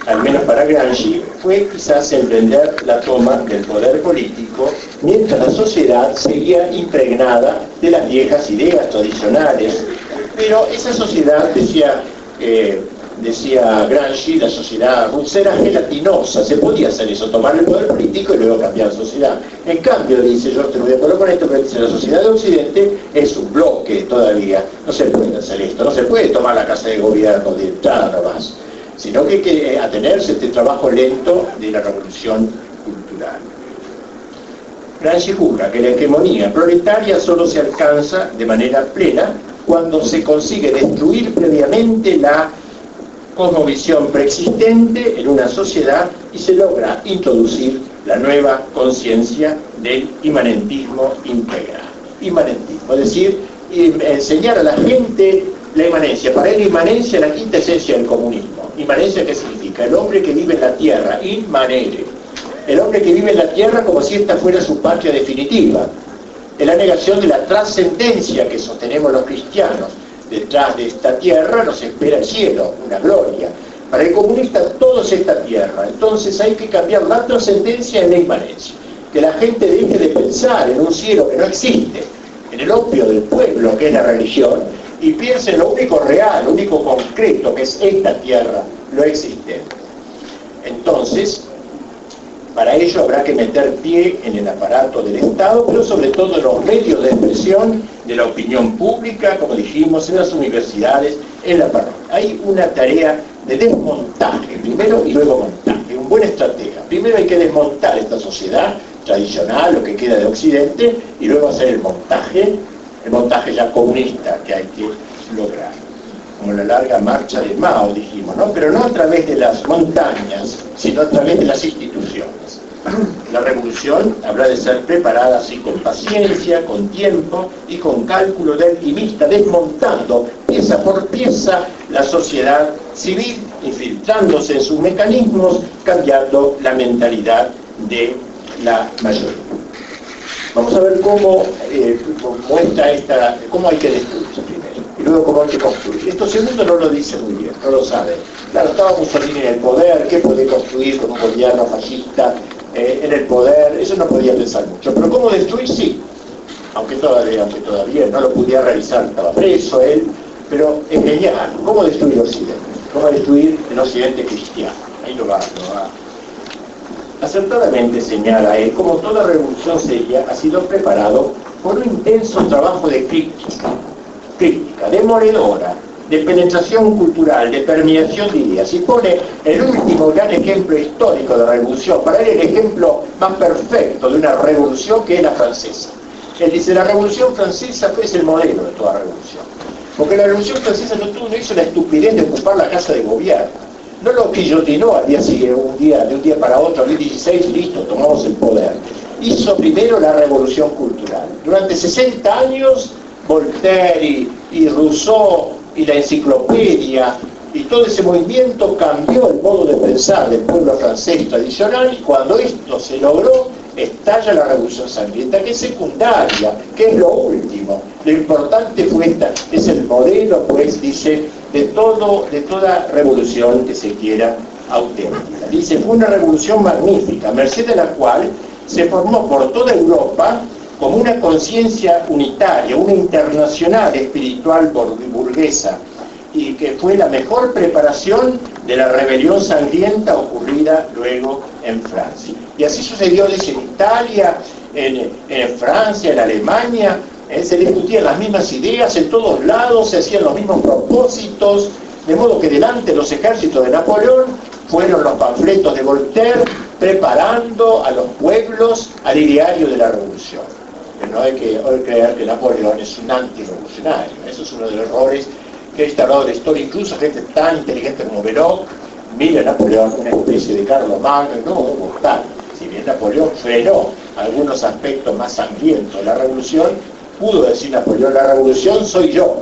al menos para Gramsci, fue quizás emprender la toma del poder político mientras la sociedad seguía impregnada de las viejas ideas tradicionales. Pero esa sociedad, decía Gramsci, la sociedad rusa era gelatinosa, se podía hacer eso, tomar el poder político y luego cambiar la sociedad. En cambio, dice, yo estoy de acuerdo con esto, pero dice, la sociedad de Occidente es un bloque todavía, no se puede hacer esto, no se puede tomar la Casa de Gobierno de entrada nomás, sino que hay que atenerse a este trabajo lento de la revolución cultural. Gramsci juzga que la hegemonía proletaria solo se alcanza de manera plena cuando se consigue destruir previamente la cosmovisión preexistente en una sociedad y se logra introducir la nueva conciencia del inmanentismo integral. Inmanentismo, es decir, enseñar a la gente la inmanencia. Para él inmanencia es la quinta esencia del comunismo. Inmanencia, ¿qué significa? El hombre que vive en la tierra, inmanere. El hombre que vive en la tierra como si esta fuera su patria definitiva. Es la negación de la trascendencia que sostenemos los cristianos. Detrás de esta tierra nos espera el cielo, una gloria. Para el comunista todo es esta tierra. Entonces hay que cambiar la trascendencia en la inmanencia. Que la gente deje de pensar en un cielo que no existe, en el opio del pueblo que es la religión, y piense en lo único real, lo único concreto que es esta tierra, lo existente. Entonces, para ello habrá que meter pie en el aparato del Estado, pero sobre todo en los medios de expresión de la opinión pública, como dijimos, en las universidades, en la parroquia. Hay una tarea de desmontaje, primero y luego montaje, un buen estratega. Primero hay que desmontar esta sociedad tradicional, lo que queda de Occidente, y luego hacer el montaje ya comunista que hay que lograr. Como la larga marcha de Mao, dijimos, ¿no? Pero no a través de las montañas, sino a través de las instituciones. La revolución habrá de ser preparada así con paciencia, con tiempo y con cálculo de alquimista, desmontando pieza por pieza la sociedad civil, infiltrándose en sus mecanismos, cambiando la mentalidad de la mayoría. Vamos a ver cómo muestra cómo hay que destruirse primero, y luego cómo hay que construir. Esto segundo no lo dice muy bien, no lo sabe. Claro, estaba Mussolini en el poder, ¿qué puede construir con un gobierno fascista en el poder? Eso no podía pensar mucho. Pero cómo destruir, sí. Aunque todavía no lo pudiera realizar, estaba preso él, pero es genial. ¿Cómo destruir Occidente? ¿Cómo destruir el Occidente cristiano? Ahí lo va. Acertadamente señala él, como toda revolución seria, ha sido preparado por un intenso trabajo de crítica, demoledora, de penetración cultural, de permeación de ideas, y pone el último gran ejemplo histórico de la revolución, para él el ejemplo más perfecto de una revolución, que es la francesa. Él dice, la revolución francesa es el modelo de toda revolución, porque la revolución francesa no hizo la estupidez de ocupar la casa de gobierno. No lo guillotinó al día siguiente, de un día para otro, el 16, listo, tomamos el poder. Hizo primero la revolución cultural. Durante 60 años, Voltaire y Rousseau y la enciclopedia y todo ese movimiento cambió el modo de pensar del pueblo francés tradicional, y cuando esto se logró, estalla la revolución sangrienta, que es secundaria, que es lo último. Lo importante fue esta, es el modelo, pues, dice, de toda revolución que se quiera auténtica. Dice, fue una revolución magnífica, merced de la cual se formó por toda Europa como una conciencia unitaria, una internacional espiritual burguesa, y que fue la mejor preparación de la rebelión sangrienta ocurrida luego en Francia. Y así sucedió, dice, en Italia, en Francia, en Alemania, se discutían las mismas ideas en todos lados, se hacían los mismos propósitos, de modo que delante de los ejércitos de Napoleón fueron los panfletos de Voltaire preparando a los pueblos al ideario de la revolución. Pero no hay que creer que Napoleón es un antirrevolucionario. Eso es uno de los errores que ha instalado la historia. Incluso gente tan inteligente como Belloc mira a Napoleón una especie de Carlomagno, no hubo tal. Si bien Napoleón frenó algunos aspectos más sangrientos de la revolución, pudo decir Napoleón, la revolución soy yo.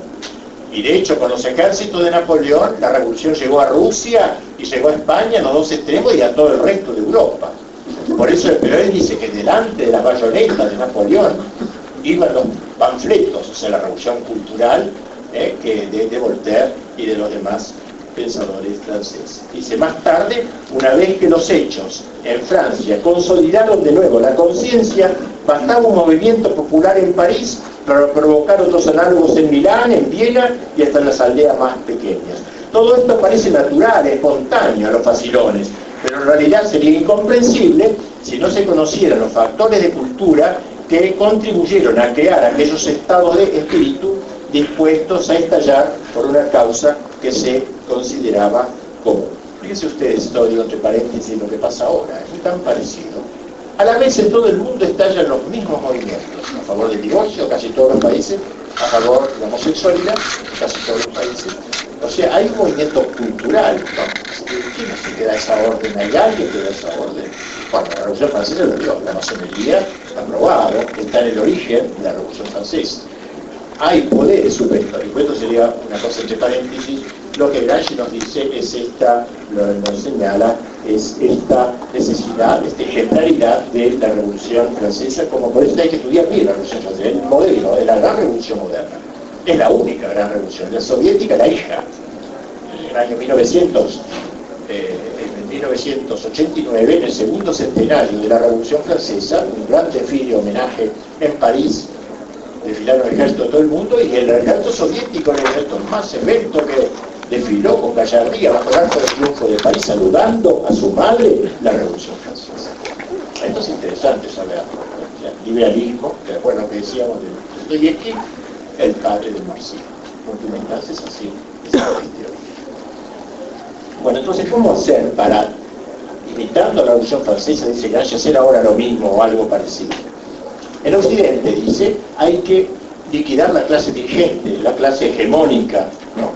Y de hecho, con los ejércitos de Napoleón, la revolución llegó a Rusia y llegó a España, a los dos extremos, y a todo el resto de Europa. Por eso pero él dice que delante de las bayonetas de Napoleón iban los panfletos, o sea, la revolución cultural de Voltaire y de los demás pensadores franceses. Dice, más tarde, una vez que los hechos en Francia consolidaron de nuevo la conciencia, bastaba un movimiento popular en París para provocar otros análogos en Milán, en Viena y hasta en las aldeas más pequeñas. Todo esto parece natural, espontáneo a los facilones, pero en realidad sería incomprensible si no se conocieran los factores de cultura que contribuyeron a crear aquellos estados de espíritu dispuestos a estallar por una causa que se consideraba común. Fíjense ustedes, esto digo entre paréntesis, lo que pasa ahora, es muy tan parecido. A la vez en todo el mundo estallan los mismos movimientos, a favor del divorcio, casi todos los países, a favor de la homosexualidad, casi todos los países. O sea, hay un movimiento cultural, ¿no? ¿Quién es el que da esa orden? ¿Hay alguien que da esa orden? Bueno, la Revolución Francesa lo dio, la masonería, aprobado, está en el origen de la Revolución Francesa. hay poderes superhistóricos. Esto sería una cosa entre paréntesis. Lo que Gramsci nos dice es nos señala, es esta necesidad, esta ejemplaridad de la Revolución Francesa, como por eso hay que estudiar bien la Revolución Francesa, el modelo de la gran revolución moderna. Es la única gran revolución. La soviética, la hija, en el año 1989, en el segundo centenario de la Revolución Francesa, un gran desfile homenaje en París, desfilaron el ejército de todo el mundo, y el ejército soviético, el ejército más evento que desfiló con gallardía bajo el arco de triunfo de París, saludando a su madre, la Revolución Francesa. Esto es interesante saber. El liberalismo, de acuerdo a lo que decíamos de Dostoyevsky, el padre del marxismo. En última instancia es así, es la teoría. Bueno, entonces, ¿cómo hacer para, imitando la Revolución Francesa, dice Gramsci, hacer ahora lo mismo o algo parecido? En Occidente, dice, hay que liquidar la clase dirigente, la clase hegemónica, ¿no?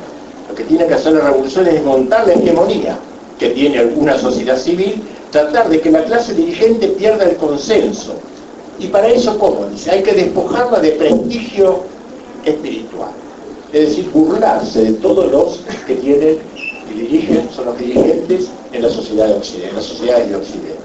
Lo que tiene que hacer la revolución es desmontar la hegemonía que tiene alguna sociedad civil, tratar de que la clase dirigente pierda el consenso. Y para eso, ¿cómo? Dice, hay que despojarla de prestigio espiritual. Es decir, burlarse de todos los que tienen y dirigen, son los dirigentes en la sociedad de Occidente, en las sociedades de Occidente.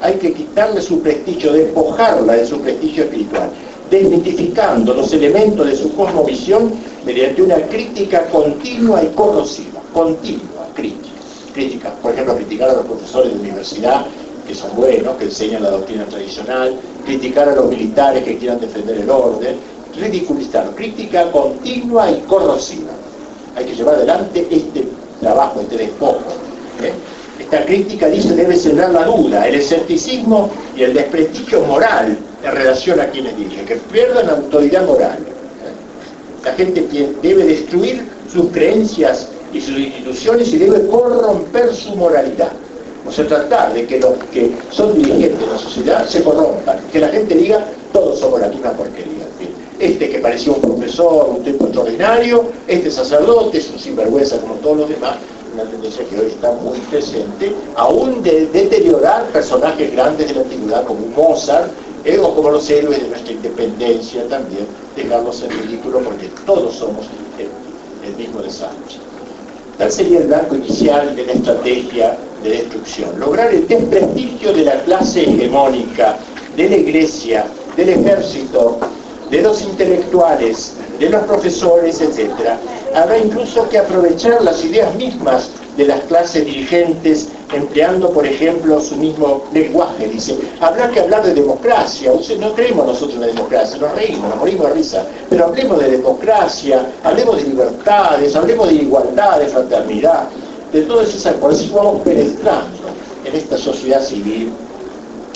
Hay que quitarle su prestigio, despojarla de su prestigio espiritual, desmitificando los elementos de su cosmovisión mediante una crítica continua y corrosiva. Continua crítica. Por ejemplo, criticar a los profesores de universidad, que son buenos, que enseñan la doctrina tradicional, criticar a los militares que quieran defender el orden, ridiculizar, crítica continua y corrosiva. Hay que llevar adelante este trabajo, este despojo. Esta crítica, dice, debe sembrar la duda, el escepticismo y el desprestigio moral en relación a quienes dirigen, que pierdan autoridad moral. La gente debe destruir sus creencias y sus instituciones y debe corromper su moralidad. O sea, tratar de que los que son dirigentes de la sociedad se corrompan, que la gente diga, todos somos la misma porquería. Este que parecía un profesor, un tipo extraordinario, este sacerdote es un sinvergüenza como todos los demás. Una tendencia que hoy está muy presente, aún de deteriorar personajes grandes de la antigüedad como Mozart, o como los héroes de nuestra independencia también, dejarlos en ridículo porque todos somos el mismo desastre. Tal sería el blanco inicial de la estrategia de destrucción: lograr el desprestigio de la clase hegemónica, de la iglesia, del ejército, de los intelectuales, de los profesores, etc. Habrá incluso que aprovechar las ideas mismas de las clases dirigentes, empleando, por ejemplo, su mismo lenguaje. Dice, habrá que hablar de democracia. No creemos nosotros en la democracia, nos reímos, nos morimos de risa, pero hablemos de democracia, hablemos de libertades, hablemos de igualdad, de fraternidad, de todas esas cosas. Por eso vamos penetrando en esta sociedad civil.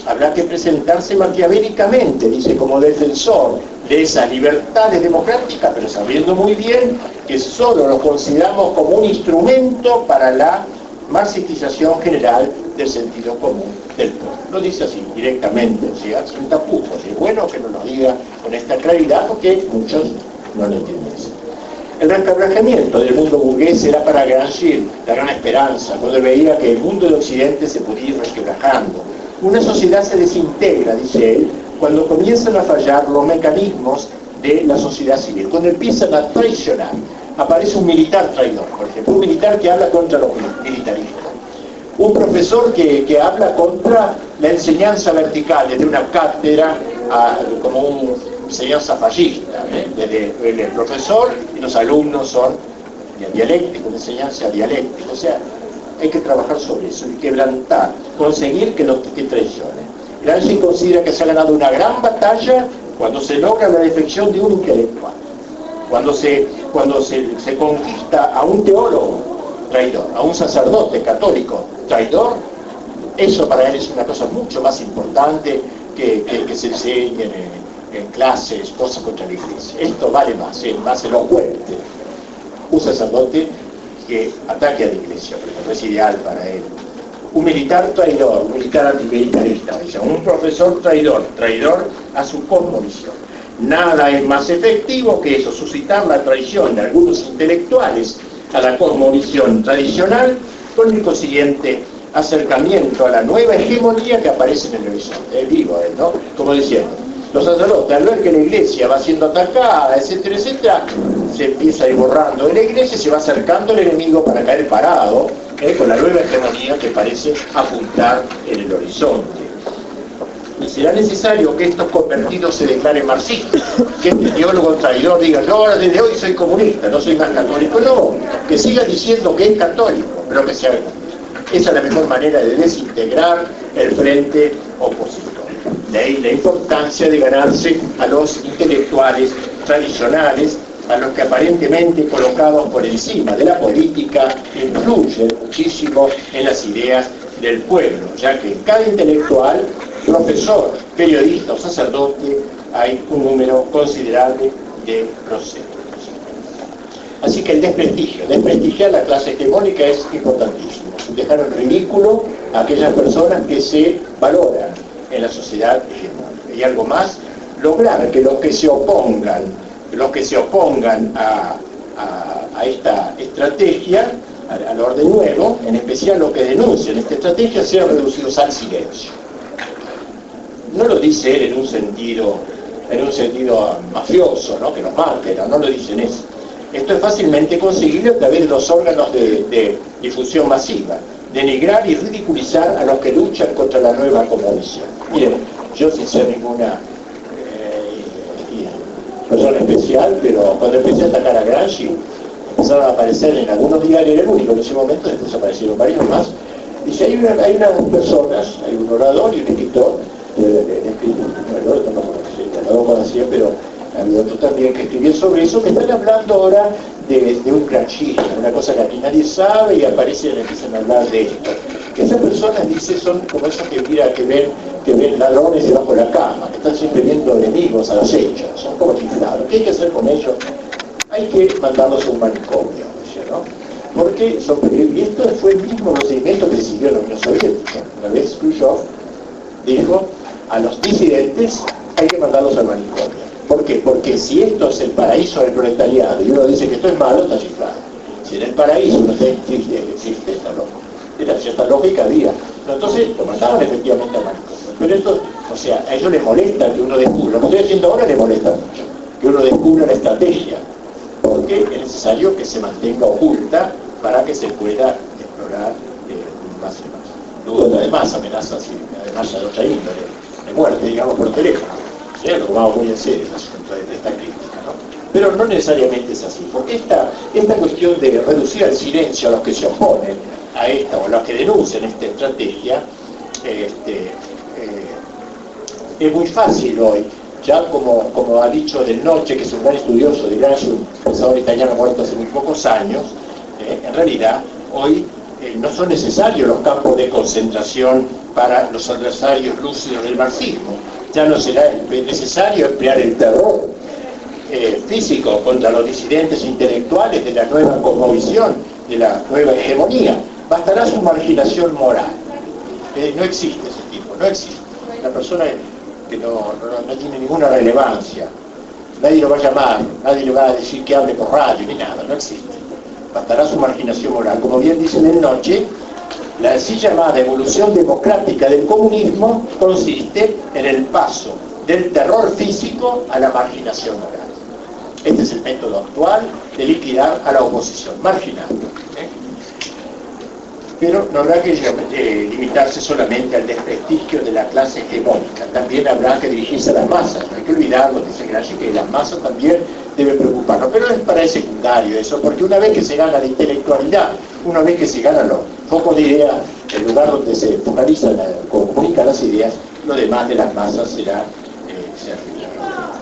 Habrá que presentarse maquiavélicamente, dice, como defensor de esas libertades democráticas, pero sabiendo muy bien que solo lo consideramos como un instrumento para la marxitización general del sentido común del pueblo. Lo dice así, directamente, o sea, sin tapujos. Es bueno que nos lo diga con esta claridad, porque muchos no lo entienden. El resquebrajamiento del mundo burgués era para Gramsci la gran esperanza, cuando veía que el mundo de Occidente se podía ir resquebrajando. Una sociedad se desintegra, dice él, cuando comienzan a fallar los mecanismos de la sociedad civil, cuando empiezan a traicionar. Aparece un militar traidor, por ejemplo, un militar que habla contra los militaristas, un profesor que habla contra la enseñanza vertical, desde una cátedra como una enseñanza fascista, el profesor y los alumnos son dialécticos, una enseñanza dialéctica. O sea, hay que trabajar sobre eso y quebrantar, conseguir que los que traicionen. Gramsci considera que se ha ganado una gran batalla cuando se logra la defección de un intelectual, cuando se conquista a un teólogo traidor, a un sacerdote católico traidor. Eso para él es una cosa mucho más importante que se enseñen en clases cosas contra la iglesia. Esto vale más, es más elocuente. Un sacerdote que ataque a la iglesia, por ejemplo, es ideal para él. Un militar traidor, un militar antimilitarista, un profesor traidor a su cosmovisión. Nada es más efectivo que eso, suscitar la traición de algunos intelectuales a la cosmovisión tradicional, con el consiguiente acercamiento a la nueva hegemonía que aparece en el horizonte. Digo, ¿no? Como diciendo, Los sacerdotes, al ver que la iglesia va siendo atacada, etcétera, etcétera, se empieza a ir borrando de la iglesia, se va acercando el enemigo para caer parado, con la nueva hegemonía que parece apuntar en el horizonte. Y será necesario que estos convertidos se declaren marxistas, que este teólogo traidor diga, yo ahora desde hoy soy comunista, no soy más católico, no, que siga diciendo que es católico, pero que sea comunista. Esa es la mejor manera de desintegrar el frente opositor. De ahí la importancia de ganarse a los intelectuales tradicionales, a los que aparentemente colocados por encima de la política influyen muchísimo en las ideas del pueblo, ya que en cada intelectual, profesor, periodista o sacerdote hay un número considerable de prosélitos. Así que el desprestigiar la clase hegemónica es importantísimo. Dejar en ridículo a aquellas personas que se valoran en la sociedad hegemónica. Y algo más, lograr que los que se opongan a esta estrategia, al orden nuevo, en especial los que denuncian esta estrategia, sean reducidos al silencio. No lo dice él en un sentido mafioso, ¿no? Que nos maten, no lo dicen eso. Esto es fácilmente conseguible a través de los órganos de difusión masiva, denigrar y ridiculizar a los que luchan contra la nueva cosmovisión. Miren, yo sin ser ninguna persona especial, pero cuando empecé a atacar a Gramsci, empezaron a aparecer en algunos diarios, era el único en ese momento, después aparecieron varios más. Dice, hay unas personas, hay un orador y un escritor, no lo conocía, pero había otro también que escribió sobre eso, que están hablando ahora de un gramscismo, una cosa que aquí nadie sabe, y aparecen y empiezan a hablar de esto. Que esas personas, dice, son como esas que ven ladrones debajo de la cama, que están siempre viendo enemigos al acecho, son como chiflados. ¿Qué hay que hacer con ellos? Hay que mandarlos a un manicomio, dice, ¿no? Porque y esto fue el mismo procedimiento que siguió la Unión Soviética. Una vez Khrushchev dijo, a los disidentes hay que mandarlos al manicomio. ¿Por qué? Porque si esto es el paraíso del proletariado y uno dice que esto es malo, está chiflado. Si en el paraíso no existe, está loco. Era cierta lógica había. Entonces lo mandaban efectivamente al manicomio. Pero esto, o sea, a ellos les molesta que uno descubra, lo que estoy haciendo ahora les molesta mucho, que uno descubra la estrategia, porque es necesario que se mantenga oculta para que se pueda explorar más y más. Luego además amenazas, además de otra índole, de muerte, digamos, por teléfono. ¿Sí? Lo tomamos muy en serio el asunto de esta crítica, ¿no? Pero no necesariamente es así, porque esta cuestión de reducir al silencio a los que se oponen a esta o a los que denuncian esta estrategia, es muy fácil hoy, ya como ha dicho Del Noche, que es un gran estudioso de Gramsci, un pensador italiano muerto hace muy pocos años, en realidad hoy no son necesarios los campos de concentración para los adversarios lúcidos del marxismo. Ya no será necesario emplear el terror físico contra los disidentes intelectuales de la nueva cosmovisión, de la nueva hegemonía. Bastará su marginación moral. No existe ese tipo, no existe. La persona que no tiene ninguna relevancia, nadie lo va a llamar, nadie le va a decir que hable por radio, ni nada, no existe. Bastará su marginación moral. Como bien dice Del Noche, la así llamada evolución democrática del comunismo consiste en el paso del terror físico a la marginación moral. Este es el método actual de liquidar a la oposición, marginando. Pero no habrá que limitarse solamente al desprestigio de la clase hegemónica, también habrá que dirigirse a las masas. No hay que olvidarlo, dice Gramsci, que las masas también deben preocuparnos, pero es para el secundario eso, porque una vez que se gana la intelectualidad, una vez que se ganan los focos de ideas, el lugar donde se focalizan, comunican las ideas, lo demás de las masas será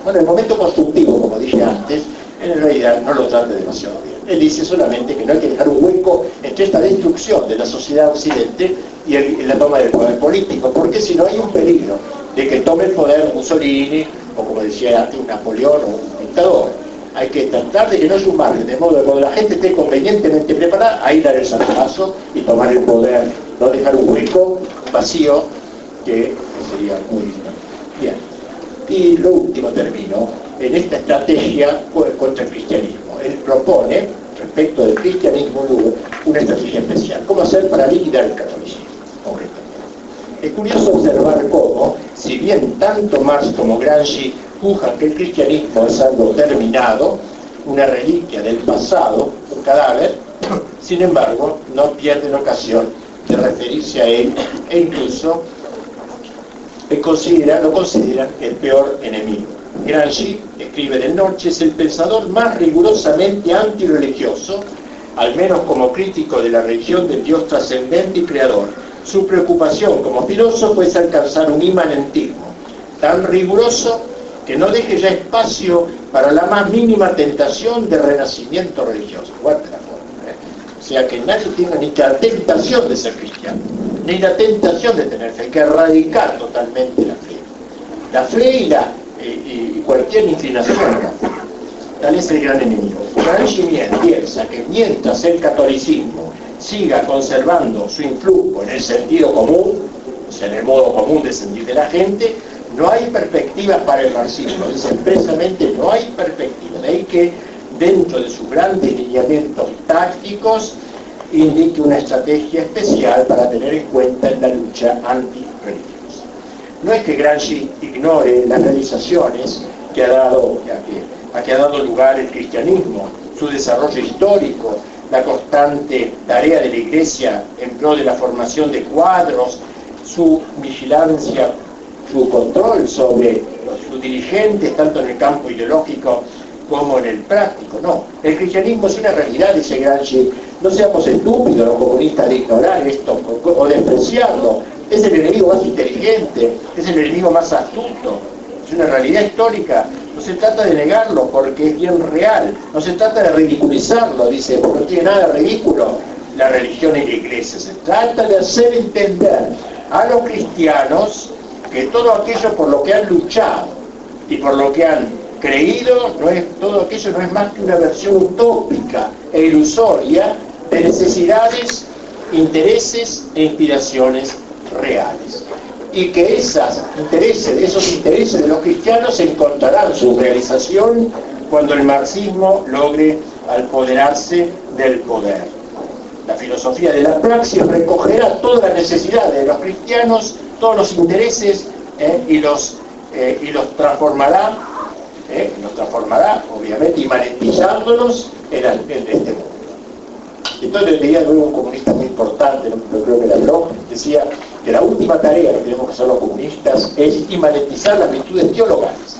bueno, el momento constructivo, como dije antes, en realidad no lo trata demasiado bien. Él dice solamente que no hay que dejar un hueco entre esta destrucción de la sociedad occidente y la toma del poder político, porque si no hay un peligro de que tome el poder Mussolini, o como decía antes, un Napoleón o un dictador. Hay que tratar de que no haya un margen, de modo que cuando la gente esté convenientemente preparada, ahí dar el saltazo y tomar el poder, no dejar un hueco, un vacío, que sería muy bien. Y lo último termino, en esta estrategia contra el cristianismo. Él propone, respecto del cristianismo, una estrategia especial. ¿Cómo hacer para liquidar el catolicismo, concretamente? Es curioso observar cómo, si bien tanto Marx como Gramsci juzgan que el cristianismo es algo terminado, una reliquia del pasado, un cadáver, sin embargo, no pierden ocasión de referirse a él e incluso lo consideran el peor enemigo. Gramsci, escribe del Noche, es el pensador más rigurosamente antirreligioso, al menos como crítico de la religión del Dios trascendente y creador. Su preocupación como filósofo es alcanzar un inmanentismo tan riguroso que no deje ya espacio para la más mínima tentación de renacimiento religioso. Guarde la forma, O sea, que nadie tenga ni la tentación de ser cristiano, ni la tentación de tener fe, hay que erradicar totalmente la fe. La fe y cualquier inclinación a la fe. Tal es el gran enemigo. Gramsci piensa que mientras el catolicismo siga conservando su influjo en el sentido común, o sea, en el modo común de sentir de la gente, no hay perspectivas para el marxismo. Dice expresamente, no hay perspectivas. De ahí que dentro de sus grandes lineamientos tácticos indique una estrategia especial para tener en cuenta en la lucha antirreligiosa. No es que Gramsci ignore las realizaciones que ha dado lugar el cristianismo, su desarrollo histórico, la constante tarea de la Iglesia en pro de la formación de cuadros, su vigilancia, su control sobre sus dirigentes, tanto en el campo ideológico como en el práctico. No, el cristianismo es una realidad, dice Gramsci. No seamos estúpidos los comunistas de ignorar esto o despreciarlo. Es el enemigo más inteligente, es el enemigo más astuto. Es una realidad histórica. No se trata de negarlo porque es bien real. No se trata de ridiculizarlo, dice, porque no tiene nada de ridículo la religión y la iglesia. Se trata de hacer entender a los cristianos que todo aquello por lo que han luchado y por lo que han creído, todo aquello no es más que una versión utópica e ilusoria de necesidades, intereses e inspiraciones reales. Y que esos intereses de los cristianos encontrarán su realización cuando el marxismo logre apoderarse del poder. La filosofía de la praxis recogerá todas las necesidades de los cristianos, todos los intereses y los transformará, obviamente, inmanentizándolos en este mundo. Entonces leía luego un comunista muy importante, no creo que la habló, decía que la última tarea que tenemos que hacer los comunistas es inmanentizar las virtudes teologales.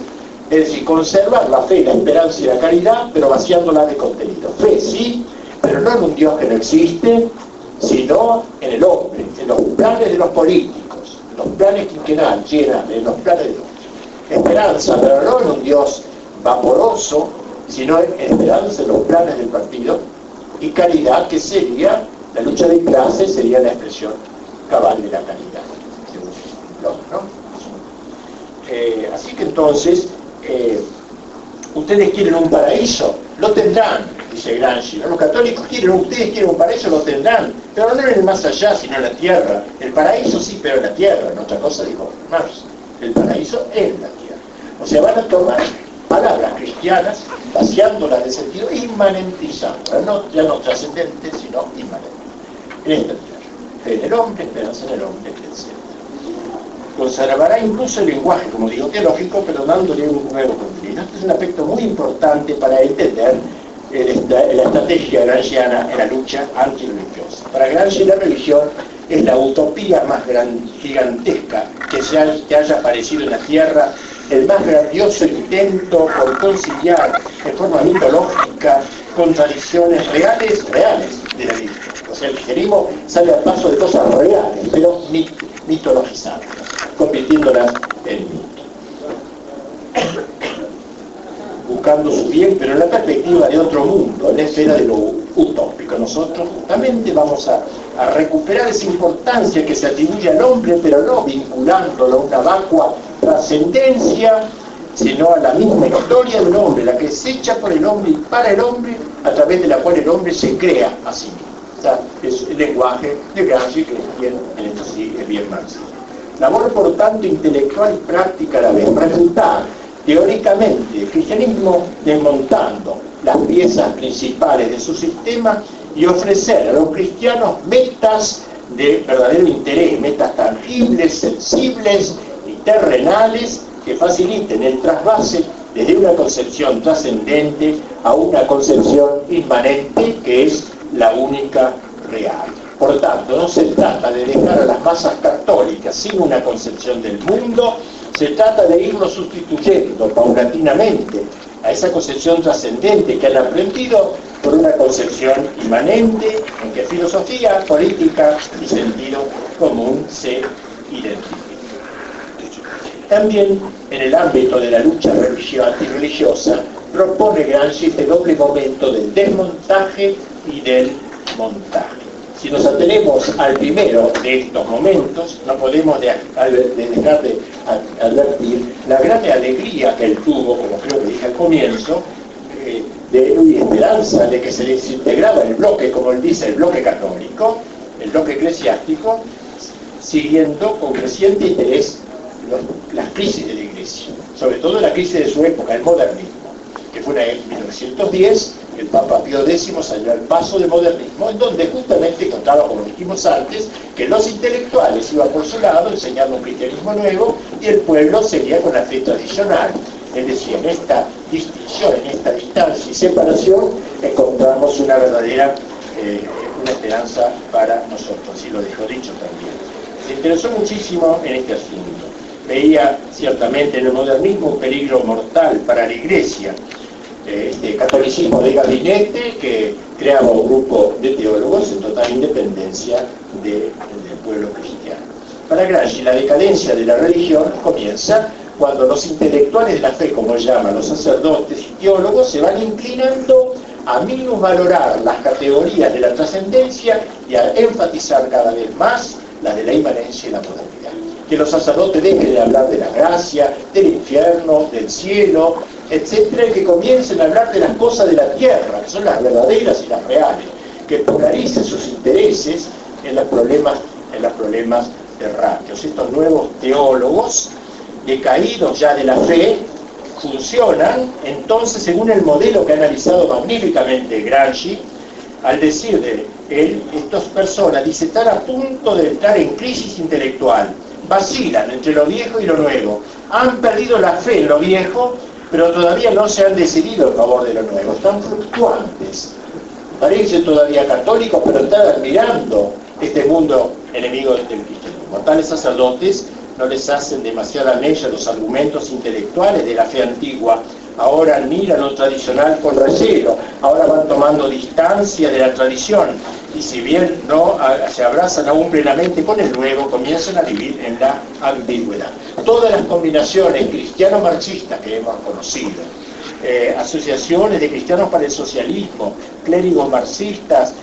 Es decir, conservar la fe, la esperanza y la caridad, pero vaciándola de contenido. Fe, sí, pero no en un Dios que no existe, sino en el hombre, en los planes de los políticos, en los planes quinquenales, en los planes de Dios. Esperanza, pero no en un Dios vaporoso, sino en esperanza en los planes del partido, y caridad, que sería la lucha de clases, sería la expresión cabal de la caridad, según ¿no? Así que entonces, ustedes quieren un paraíso, lo tendrán, dice Gramsci, ¿no? Los católicos ustedes quieren un paraíso, lo tendrán, pero no en el más allá, sino en la tierra. El paraíso sí, pero en la tierra, no otra cosa, dijo Marx. El paraíso es la tierra. O sea, van a tomar palabras cristianas, vaciándolas de sentido, inmanentizándolas, ya no trascendentes, sino inmanentes. En esta tierra. Fe en el hombre, esperanza en el hombre, etc. Conservará incluso el lenguaje, como digo, teológico, pero dándole un nuevo contenido. Este es un aspecto muy importante para entender la estrategia gramsciana en la lucha antirreligiosa. Para Gramsci la religión es la utopía más gigantesca que haya aparecido en la tierra, el más grandioso intento por conciliar de forma mitológica contradicciones reales de la vida. O sea, el cristianismo sale al paso de cosas reales, pero mitologizadas, convirtiéndolas en mito. Buscando su bien, pero en la perspectiva de otro mundo, en la esfera de lo utópico. Nosotros justamente vamos a recuperar esa importancia que se atribuye al hombre, pero no vinculándolo a una vacua trascendencia, sino a la misma historia del hombre, la que es hecha por el hombre y para el hombre, a través de la cual el hombre se crea a sí mismo. O sea, es el lenguaje de Gramsci, que es bien, en esto sí es bien marxista. Labor, por tanto, intelectual y práctica a la vez. Refutar teóricamente el cristianismo desmontando las piezas principales de su sistema y ofrecer a los cristianos metas de verdadero interés, metas tangibles tangibles, sensibles y terrenales que faciliten el trasvase desde una concepción trascendente a una concepción inmanente que es la única real. Por tanto, no se trata de dejar a las masas católicas sin una concepción del mundo, se trata de irlo sustituyendo paulatinamente a esa concepción trascendente que han aprendido por una concepción inmanente en que filosofía, política y sentido común se identifican. También en el ámbito de la lucha antirreligiosa propone Gramsci este doble momento del desmontaje y del montaje. Si nos atenemos al primero de estos momentos, no podemos dejar de advertir la gran alegría que él tuvo, como creo que dije al comienzo, de esperanza de que se desintegraba el bloque, como él dice, el bloque católico, el bloque eclesiástico, siguiendo con creciente interés las crisis de la Iglesia, sobre todo la crisis de su época, el modernismo, que fue en 1910, el Papa Pío X salió al paso del modernismo, en donde justamente encontraba, como dijimos antes, que los intelectuales iban por su lado enseñando un cristianismo nuevo y el pueblo seguía con la fe tradicional. Es decir, en esta distinción, en esta distancia y separación, encontramos una verdadera una esperanza para nosotros, y lo dejó dicho también. Se interesó muchísimo en este asunto. Veía ciertamente en el modernismo un peligro mortal para la Iglesia, este catolicismo de gabinete que creaba un grupo de teólogos en total independencia del pueblo cristiano. Para Gramsci, la decadencia de la religión comienza cuando los intelectuales de la fe, como él llama, los sacerdotes y teólogos, se van inclinando a minusvalorar las categorías de la trascendencia y a enfatizar cada vez más las de la inmanencia y la modernidad. Que los sacerdotes dejen de hablar de la gracia, del infierno, del cielo, etcétera, y que comiencen a hablar de las cosas de la tierra, que son las verdaderas y las reales, que polaricen sus intereses en los problemas terráqueos. Estos nuevos teólogos, decaídos ya de la fe, funcionan entonces según el modelo que ha analizado magníficamente Gramsci, al decir de él, estas personas, dice, están a punto de entrar en crisis intelectual, vacilan entre lo viejo y lo nuevo, han perdido la fe en lo viejo, pero todavía no se han decidido en favor de lo nuevo, están fluctuantes, parecen todavía católicos, pero están admirando este mundo enemigo del cristianismo. Tales sacerdotes no les hacen demasiada mella los argumentos intelectuales de la fe antigua, ahora admiran lo tradicional con recelo, ahora van tomando distancia de la tradición, y si bien no se abrazan aún plenamente con el nuevo, comienzan a vivir en la ambigüedad. Todas las combinaciones cristiano-marxistas que hemos conocido, asociaciones de cristianos para el socialismo, clérigos marxistas,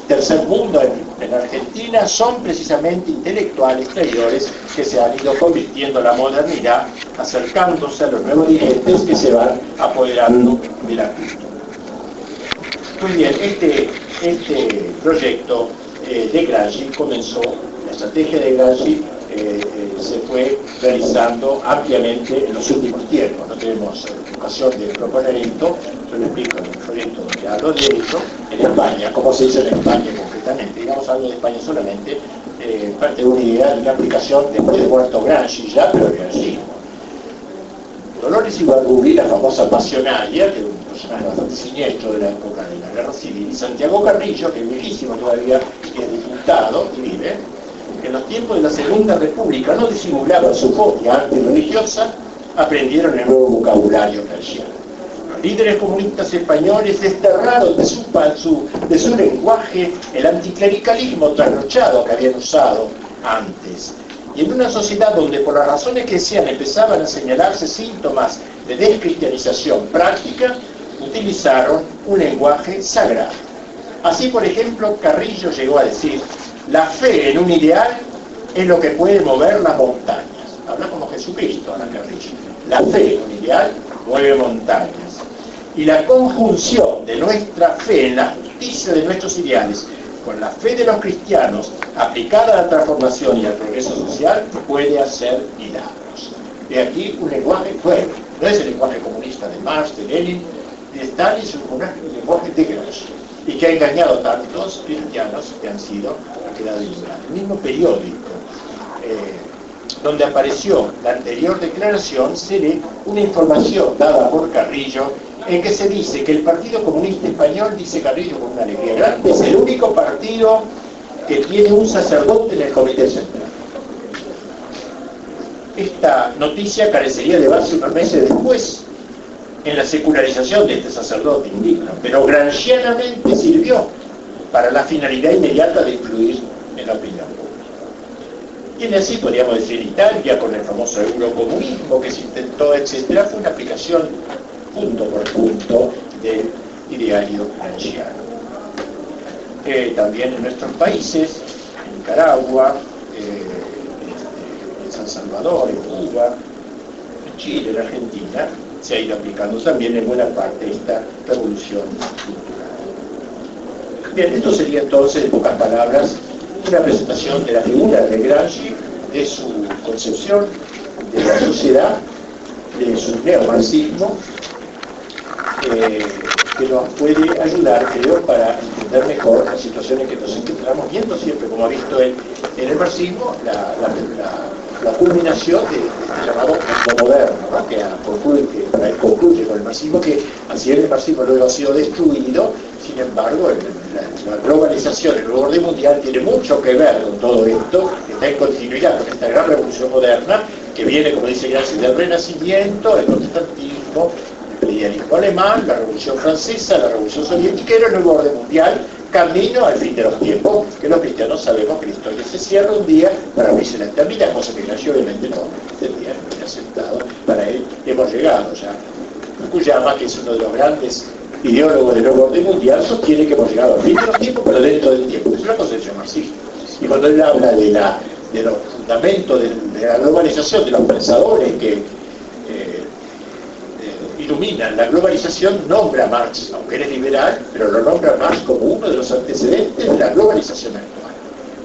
tercer mundo en Argentina, son precisamente intelectuales traidores que se han ido convirtiendo en la modernidad, acercándose a los nuevos dirigentes que se van apoderando de la cultura. Muy bien, este proyecto de Gramsci comenzó, la estrategia de Gramsci se fue realizando ampliamente en los últimos tiempos. No tenemos ocasión de proponer esto, yo lo explico en el proyecto donde hablo de esto, en España, cómo se hizo en España concretamente. Digamos algo de España solamente, parte de una idea de una aplicación después de muerto Gramsci ya, pero Gramsci. Dolores Ibarburu, la famosa pasionaria, que es un personaje bastante siniestro de la época de la Guerra Civil, y Santiago Carrillo, que es viejísimo todavía, que es diputado y vive, en los tiempos de la Segunda República no disimulaban su fobia antirreligiosa, aprendieron el nuevo vocabulario gramsciano. Los líderes comunistas españoles desterraron de su lenguaje el anticlericalismo trasnochado que habían usado antes. Y en una sociedad donde por las razones que sean empezaban a señalarse síntomas de descristianización práctica, utilizaron un lenguaje sagrado. Así, por ejemplo, Carrillo llegó a decir: la fe en un ideal es lo que puede mover las montañas. Habla como Jesucristo, Ana Carrillo. La fe en un ideal mueve montañas. Y la conjunción de nuestra fe en la justicia de nuestros ideales con la fe de los cristianos aplicada a la transformación y al progreso social puede hacer milagros. De aquí un lenguaje nuevo. No es el lenguaje comunista de Marx, de Lenin, de Stalin, es un lenguaje de Gramsci. Y que ha engañado a tantos cristianos que han quedado ignorantes. El mismo periódico donde apareció la anterior declaración, se lee una información dada por Carrillo en que se dice que el Partido Comunista Español, dice Carrillo con una alegría grande, es el único partido que tiene un sacerdote en el Comité Central. Esta noticia carecería de base unos meses después en la secularización de este sacerdote indigno, pero gramscianamente sirvió para la finalidad inmediata de influir en la opinión pública. Y así podríamos decir Italia con el famoso eurocomunismo que se intentó, etcétera, fue una aplicación punto por punto del ideario gramsciano. También en nuestros países, en Nicaragua, en San Salvador, en Cuba, en Chile, en Argentina, se ha ido aplicando también en buena parte esta revolución cultural. Bien, esto sería entonces, en pocas palabras, una presentación de la figura de Gramsci, de su concepción de la sociedad, de su neomarxismo, que nos puede ayudar, creo, para entender mejor las situaciones que nos encontramos viendo siempre, como ha visto él en el marxismo, la culminación de este llamado mundo moderno, ¿no? que para él concluye con el marxismo, que así el marxismo luego ha sido destruido. Sin embargo, la globalización, el nuevo orden mundial tiene mucho que ver con todo esto, que está en continuidad con esta gran revolución moderna, que viene, como dice Gramsci, del Renacimiento, el protestantismo, el idealismo alemán, la revolución francesa, la revolución soviética y el nuevo orden mundial, camino al fin de los tiempos, que los cristianos sabemos que la historia se cierra un día para abrirse la eternidad, cosa que Gramsci obviamente no entendía, no había aceptado. Para él hemos llegado ya. Fukuyama, que es uno de los grandes ideólogos del nuevo orden mundial, sostiene que hemos llegado al fin de los tiempos, pero dentro del tiempo. Es una concepción marxista. Y cuando él habla de los fundamentos de la globalización, de los pensadores que iluminan la globalización, nombra a Marx, aunque él es liberal, pero lo nombra a Marx como uno de los antecedentes de la globalización actual.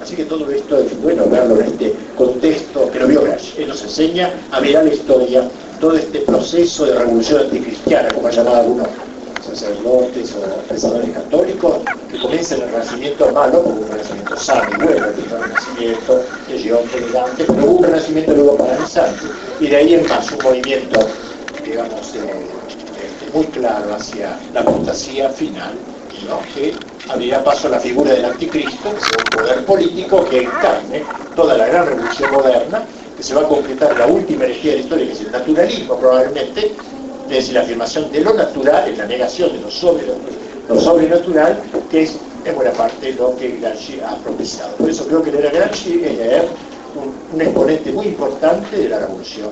Así que todo esto es bueno verlo en este contexto que lo vio Gramsci. Él nos enseña a mirar la historia, todo este proceso de revolución anticristiana, como ha llamado algunos sacerdotes o pensadores católicos, que comienza en el Renacimiento malo, como un Renacimiento sano y bueno, que fue el Renacimiento de Giotto, de Dante, pero hubo un Renacimiento luego paralizante, y de ahí en más un movimiento, digamos, muy claro hacia la apostasía final, ¿no? Que abrirá paso a la figura del anticristo, que será un poder político que encarne toda la gran revolución moderna, que se va a concretar la última herejía de la historia, que es el naturalismo probablemente, es decir, la afirmación de lo natural, en la negación de lo sobrenatural, que es en buena parte lo que Gramsci ha propiciado. Por eso creo que leer a Gramsci es leer un exponente muy importante de la revolución